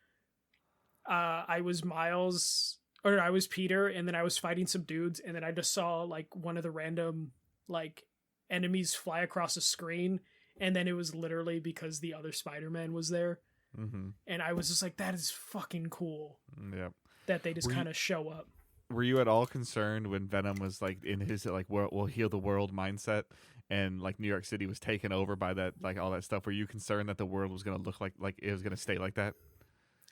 I was Miles, or I was Peter, and then I was fighting some dudes, and then I just saw like one of the random like enemies fly across the screen, and then it was literally because the other Spider-Man was there. Mm-hmm. And I was just like, that is fucking cool. Yep. That they just kind of show up. Were you at all concerned when Venom was like in his like we'll heal the world mindset, and like New York City was taken over by that, like all that stuff? Were you concerned that the world was going to look like it was going to stay like that?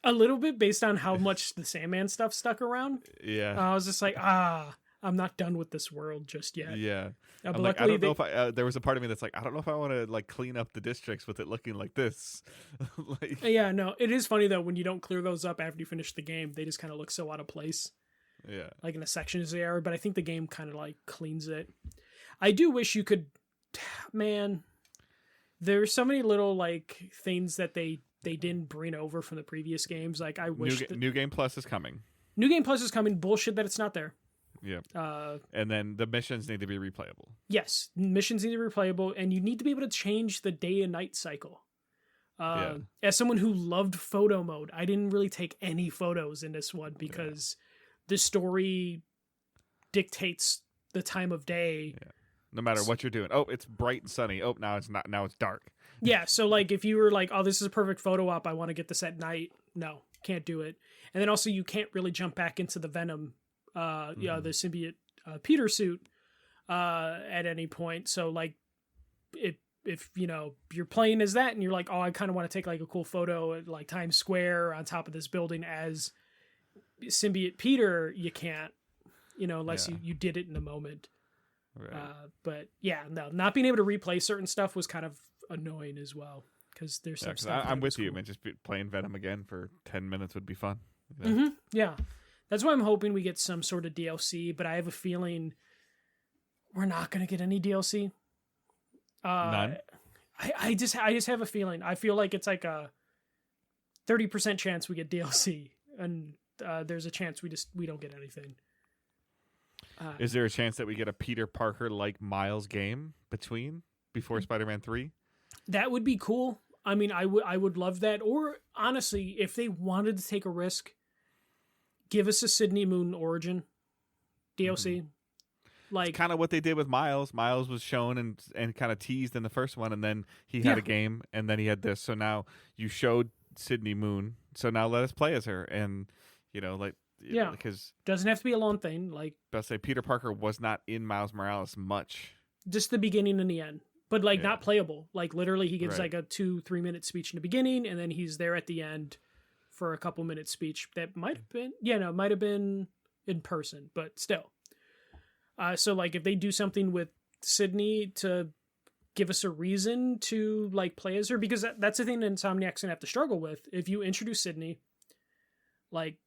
A little bit, based on how much the Sandman stuff stuck around. Yeah. I was just like, I'm not done with this world just yet. Yeah. But like, I don't know if there was a part of me that's like, I don't know if I want to like clean up the districts with it looking like this. Like, yeah, no, it is funny though when you don't clear those up after you finish the game, they just kind of look so out of place. Yeah. Like in the sections they are, but I think the game kind of like cleans it. I do wish you could, man. There's so many little like things that they didn't bring over from the previous games. Like I wish New Game Plus is coming. New Game Plus is coming. Bullshit that it's not there. Yeah. And then the missions need to be replayable. Yes, missions need to be replayable, and you need to be able to change the day and night cycle. As someone who loved photo mode, I didn't really take any photos in this one because the story dictates the time of day. Yeah. No matter what you're doing. Oh, it's bright and sunny. Oh, now it's not. Now it's dark. Yeah, so like if you were like, oh, this is a perfect photo op, I want to get this at night. No, can't do it. And then also you can't really jump back into the Venom, the symbiote Peter suit at any point. So like if you know you're playing as that and you're like, oh, I kind of want to take like a cool photo at like Times Square on top of this building as symbiote Peter, you can't, unless you did it in the moment. Right. But yeah, no, not being able to replay certain stuff was kind of annoying as well because there's some stuff. I'm with you, man. Just playing Venom again for 10 minutes would be fun. Yeah, that's why I'm hoping we get some sort of DLC. But I have a feeling we're not going to get any DLC. None. I just have a feeling. I feel like it's like a 30% chance we get DLC, and there's a chance we don't get anything. Is there a chance that we get a Peter Parker like Miles game before Spider-Man 3? That would be cool. I mean, I would love that. Or honestly, if they wanted to take a risk, give us a Sydney Moon origin DLC. Like kind of what they did with Miles. Miles was shown and kind of teased in the first one, and then he had a game, and then he had this. So now you showed Sydney Moon. So now let us play as her, and because doesn't have to be a long thing. Like I'll say, Peter Parker was not in Miles Morales much. Just the beginning and the end, but like not playable. Like literally, he gives like a 2-3 minute speech in the beginning, and then he's there at the end for a couple minute speech that might have been in person, but still. So like if they do something with Sydney to give us a reason to like play as her, because that's the thing that Insomniac's gonna have to struggle with. If you introduce Sydney, like,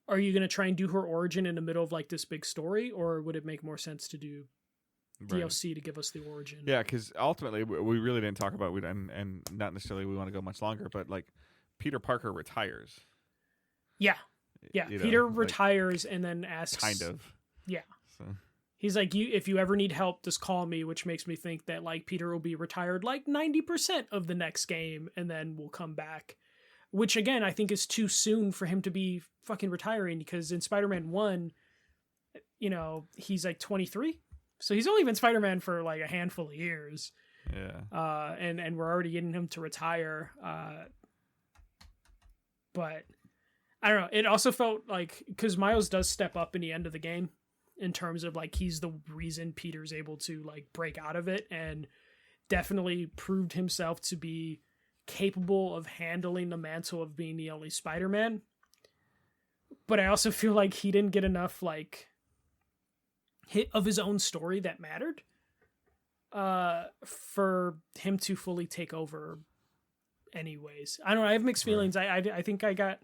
are you gonna try and do her origin in the middle of like this big story, or would it make more sense to do DLC to give us the origin? Yeah, because ultimately we really didn't talk about and not necessarily we want to go much longer, but like Peter Parker retires. Yeah. Peter retires and then asks. Kind of. Yeah. So. He's like, if you ever need help, just call me, which makes me think that like Peter will be retired like 90% of the next game and then we'll come back. Which again, I think is too soon for him to be fucking retiring, because in Spider-Man 1, he's like 23. So he's only been Spider-Man for like a handful of years. Yeah. And we're already getting him to retire. But I don't know. It also felt like, because Miles does step up in the end of the game, in terms of like he's the reason Peter's able to like break out of it, and definitely proved himself to be capable of handling the mantle of being the only Spider-Man. But I also feel like he didn't get enough like hit of his own story that mattered for him to fully take over anyways. I don't know, I have mixed feelings. I think I got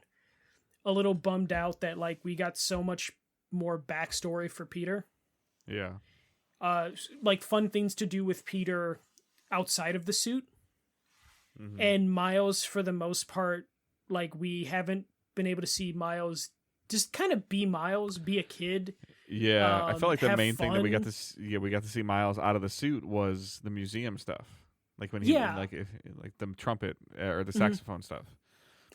a little bummed out that like we got so much more backstory for Peter. Yeah. Like fun things to do with Peter outside of the suit. And Miles, for the most part, like we haven't been able to see Miles just kind of be Miles, be a kid. Yeah, I felt like the main thing that we got fun. to see Miles out of the suit was the museum stuff, like when he Yeah. like the trumpet or the Mhm. saxophone stuff.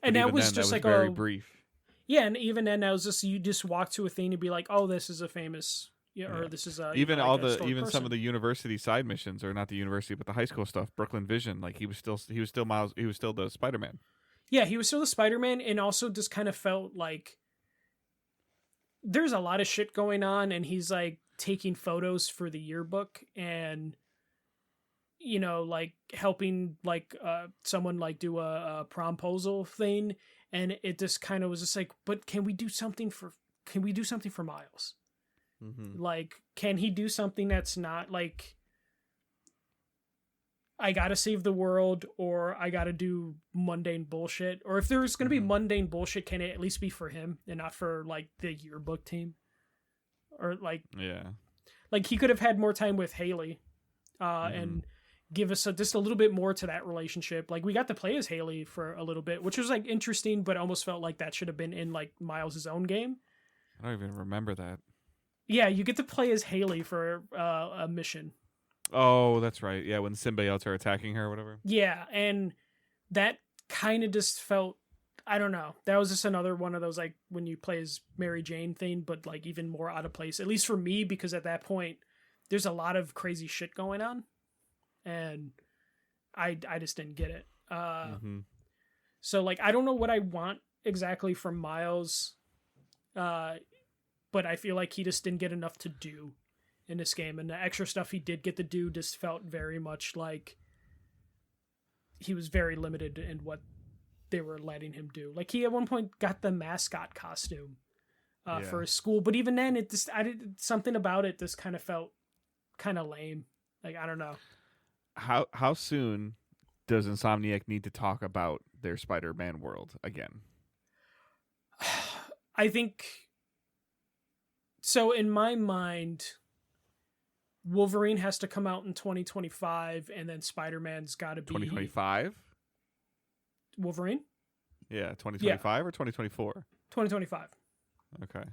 And But that even was then, just that was like very brief. yeah, and even then that was just you just walk to a thing and be like, oh, this is a famous or Yeah. this is a Even like all a the historic even some person. of the university side missions, or not the university, but the high school stuff. Brooklyn Vision, like he was still Miles. He was still the Spider-Man. Yeah, he was still the Spider-Man, and also just kind of felt like there's a lot of shit going on, and he's like taking photos for the yearbook and like helping like someone like do a promposal thing, and it just kind of was just like, but can we do something for Miles? Mm-hmm. Like, can he do something that's not like I gotta save the world or I gotta do mundane bullshit? Or if there's gonna be mundane bullshit, can it at least be for him and not for like the yearbook team? Or like he could have had more time with Haley, and give us just a little bit more to that relationship. Like we got to play as Haley for a little bit, which was like interesting, but almost felt like that should have been in like Miles' own game. I don't even remember that. Yeah, you get to play as Haley for a mission. Oh, that's right. Yeah, when symbiotes are attacking her or whatever. Yeah, and that kind of just felt, I don't know. That was just another one of those like when you play as Mary Jane thing, but like even more out of place, at least for me, because at that point there's a lot of crazy shit going on, and I just didn't get it. So like I don't know what I want exactly from Miles, but I feel like he just didn't get enough to do in this game, and the extra stuff he did get to do just felt very much like he was very limited in what they were letting him do. Like he at one point got the mascot costume for his school, but even then something about it just kind of felt kind of lame. Like I don't know. How soon does Insomniac need to talk about their Spider-Man world again? I think so. In my mind, Wolverine has to come out in 2025, and then Spider-Man's got to be 2025. Wolverine. Yeah, 2025 or 2024. 2025. Okay.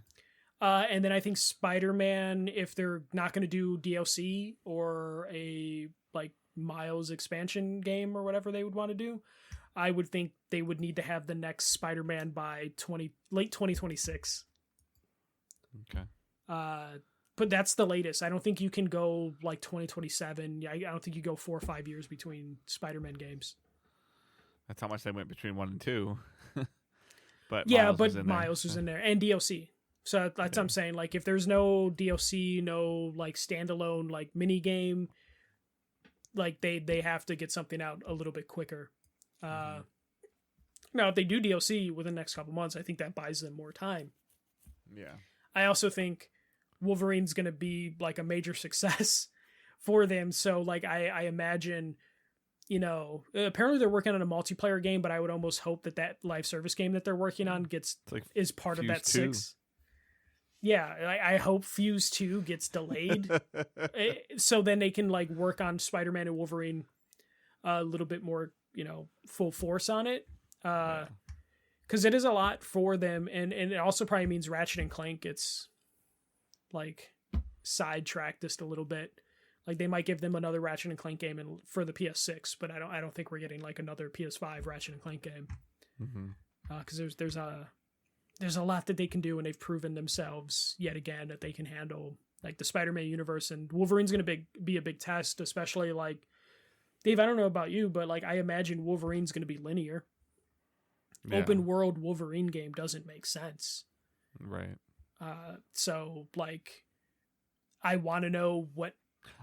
And then I think Spider-Man, if they're not going to do DLC or a like Miles expansion game or whatever they would want to do, I would think they would need to have the next Spider-Man by late 2026. Okay. But that's the latest. I don't think you can go like 2027. I don't think you go 4 or 5 years between Spider-Man games. That's how much they went between 1 and 2. But yeah, Miles Miles was in there and DLC. So that's what I'm saying. Like if there's no DLC, no like standalone like mini game, like they have to get something out a little bit quicker. Now if they do DLC within the next couple months, I think that buys them more time. Yeah. I also think Wolverine's going to be like a major success for them. So like I imagine, apparently they're working on a multiplayer game, but I would almost hope that live service game that they're working on is part of that 6. Yeah, I hope Fuse 2 gets delayed, so then they can like work on Spider-Man and Wolverine a little bit more, full force on it, because it is a lot for them, and it also probably means Ratchet and Clank gets like sidetracked just a little bit. Like they might give them another Ratchet and Clank game for the PS6, but I don't think we're getting like another PS5 Ratchet and Clank game, because there's a lot that they can do, and they've proven themselves yet again that they can handle like the Spider-Man universe, and Wolverine's going to be a big test, especially like Dave. I don't know about you, but like I imagine Wolverine's going to be linear. Yeah. Open world Wolverine game doesn't make sense, right? So like I want to know what.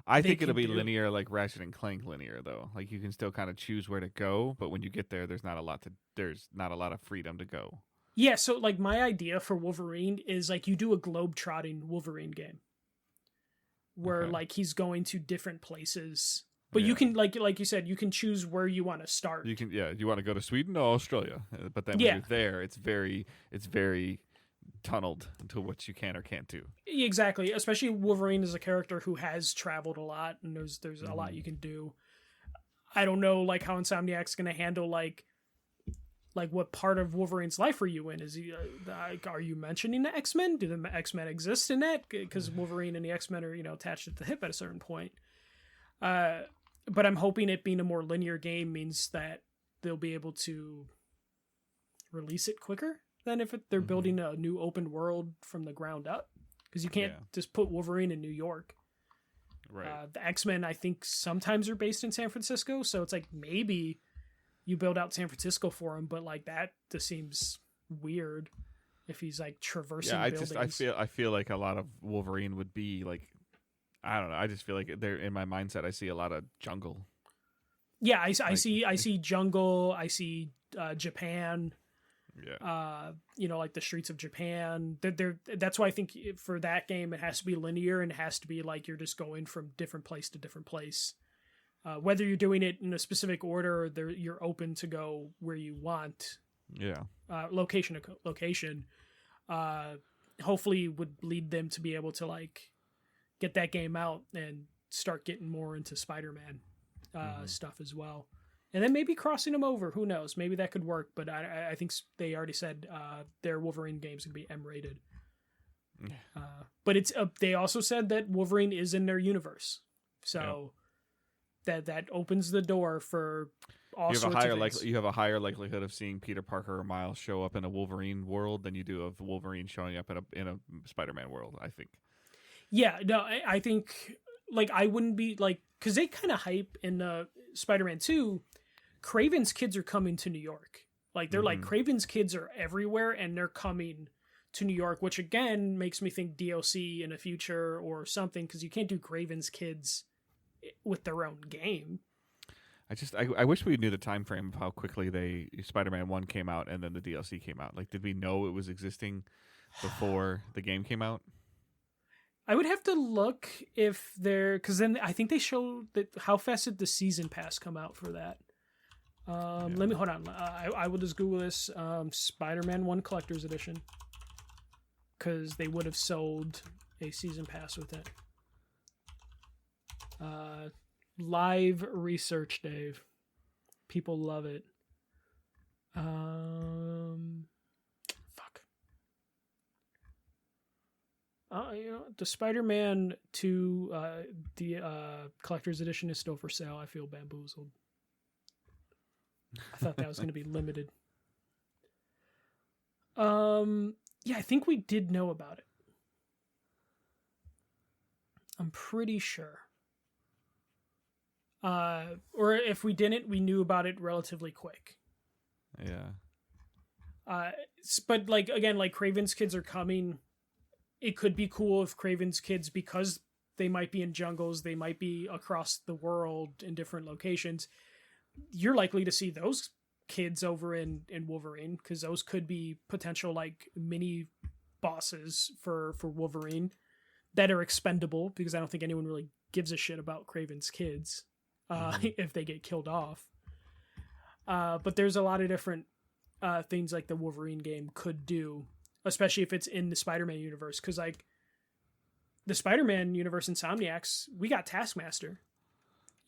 I think it'll be linear, like Ratchet and Clank linear, though. Like you can still kind of choose where to go, but when you get there, there's not a lot of freedom to go. Yeah, so like my idea for Wolverine is like you do a globe-trotting Wolverine game where like he's going to different places, but you can like you said, you can choose where you want to start. You can you want to go to Sweden or Australia, but then when you're there, it's very tunneled into what you can or can't do. Exactly, especially Wolverine is a character who has traveled a lot, and there's a lot you can do. I don't know like how Insomniac's going to handle like like what part of Wolverine's life are you in? Is he are you mentioning the X-Men? Do the X-Men exist in that? Because Wolverine and the X-Men are, attached at the hip at a certain point. But I'm hoping it being a more linear game means that they'll be able to release it quicker than if they're building a new open world from the ground up. Because you can't just put Wolverine in New York. Right. The X-Men, I think, sometimes are based in San Francisco, so it's like maybe you build out San Francisco for him, but like that just seems weird if he's like traversing buildings. I feel like a lot of Wolverine would be like, I don't know. I just feel like they're in my mindset. I see a lot of jungle. Yeah, I see jungle. I see Japan. Yeah. Like the streets of Japan. That's why I think for that game it has to be linear and it has to be like you're just going from different place to different place. Whether you're doing it in a specific order, or you're open to go where you want. Yeah. Location to location. Hopefully would lead them to be able to like get that game out and start getting more into Spider-Man stuff as well. And then maybe crossing them over. Who knows? Maybe that could work. But I think they already said their Wolverine game's going to be M-rated. But it's they also said that Wolverine is in their universe. So that opens the door for all sorts of things. You have a higher likelihood of seeing Peter Parker or Miles show up in a Wolverine world than you do of Wolverine showing up in a Spider-Man world, I think. Yeah, no, I think like I wouldn't be like, because they kind of hype in Spider-Man 2, Craven's kids are coming to New York. Like they're like Craven's kids are everywhere and they're coming to New York, which again makes me think DLC in the future or something, because you can't do Craven's kids with their own game. I wish we knew the time frame of how quickly Spider-Man 1 came out and then the DLC came out. Like, did we know it was existing before the game came out? I would have to look if because then I think they showed that how fast did the season pass come out for that. Let me hold on. I will just Google this. Spider-Man 1 Collector's Edition, because they would have sold a season pass with it. Live research, Dave. People love it. The Spider-Man 2, the collector's edition is still for sale. I feel bamboozled. I thought that was going to be limited. Yeah, I think we did know about it. I'm pretty sure. Or if we didn't, we knew about it relatively quick. Yeah. But like again, like Craven's kids are coming. It could be cool if Craven's kids, because they might be in jungles, they might be across the world in different locations. You're likely to see those kids over in Wolverine, because those could be potential like mini bosses for Wolverine that are expendable, because I don't think anyone really gives a shit about Craven's kids if they get killed off. But there's a lot of different things like the Wolverine game could do, especially if it's in the Spider-Man universe, because like the Spider-Man universe, Insomniacs, we got Taskmaster,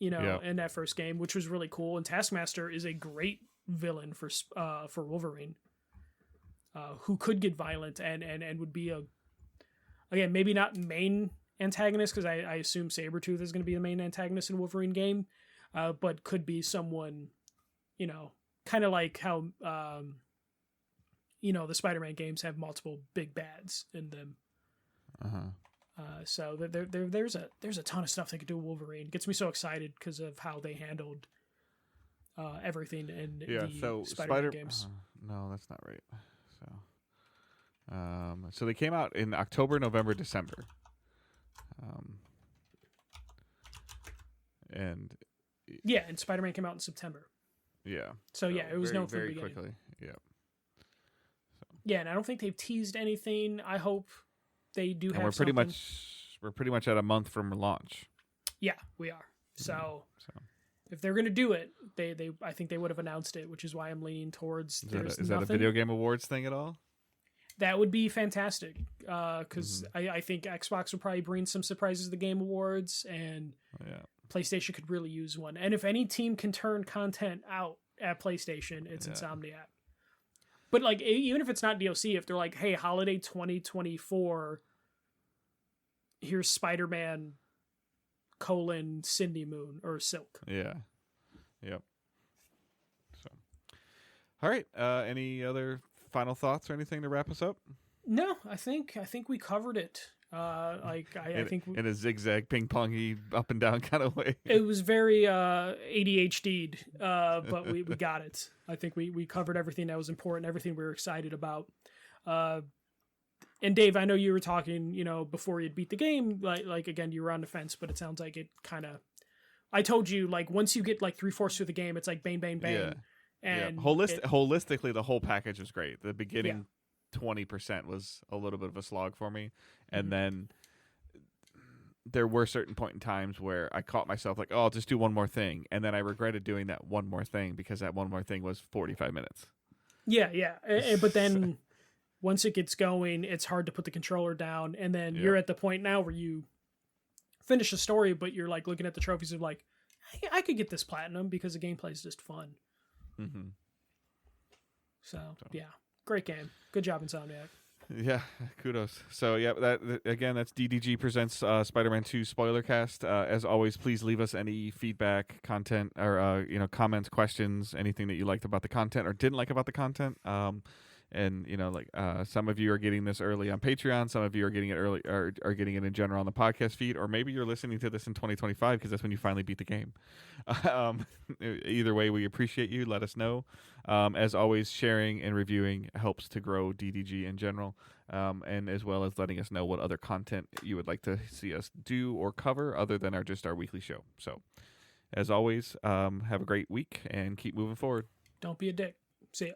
in that first game, which was really cool. And Taskmaster is a great villain for Wolverine, who could get violent and would be again, maybe not main antagonist, because I assume Sabretooth is going to be the main antagonist in Wolverine game, but could be someone, kind of like how the Spider-Man games have multiple big bads in them. So there's a ton of stuff they could do with Wolverine. It gets me so excited because of how they handled everything in the Spider-Man games. No, that's not right. So they came out in October, November, December. And Spider-Man came out in September. Yeah. So it was known from the beginning. Quickly. Yeah. Yeah, and I don't think they've teased anything. I hope they do. And we're pretty much at a month from launch. Yeah, we are. So if they're gonna do it, I think they would have announced it, which is why I'm leaning towards. Is that a video game awards thing at all? That would be fantastic, because I think Xbox would probably bring some surprises to the Game Awards, and PlayStation could really use one. And if any team can turn content out at PlayStation, it's Insomniac. But like, even if it's not DLC, if they're like, hey, holiday 2024, here's Spider-Man : Cindy Moon or Silk. Yeah. Yep. So, all right. Any other final thoughts or anything to wrap us up? No, I think we covered it. I think in a zigzag ping pongy up and down kind of way. It was very ADHD'd, but we got it. I think we covered everything that was important, everything we were excited about. And Dave, I know you were talking, before you'd beat the game, like again, you were on the fence, but it sounds like it kind of. I told you, like, once you get like 3/4 through the game, it's like bang, bang, bang. Yeah. And holistically, the whole package was great. The beginning 20% was a little bit of a slog for me, and then there were certain point in times where I caught myself like, oh, I'll just do one more thing, and then I regretted doing that one more thing because that one more thing was 45 minutes. Yeah. But then once it gets going, it's hard to put the controller down, and then you're at the point now where you finish the story, but you're like looking at the trophies of like, hey, I could get this platinum because the gameplay is just fun. Mm-hmm. So yeah, great game. Good job, Insomniac. Yeah, kudos. So yeah, that's DDG presents Spider-Man 2 Spoilercast. As always, please leave us any feedback, content, or comments, questions, anything that you liked about the content or didn't like about the content. And some of you are getting this early on Patreon, some of you are getting it early or are getting it in general on the podcast feed, or maybe you're listening to this in 2025 because that's when you finally beat the game. Either way, we appreciate you. Let us know. As always, sharing and reviewing helps to grow DDG in general, and as well as letting us know what other content you would like to see us do or cover other than our weekly show. So, as always, have a great week and keep moving forward. Don't be a dick. See ya.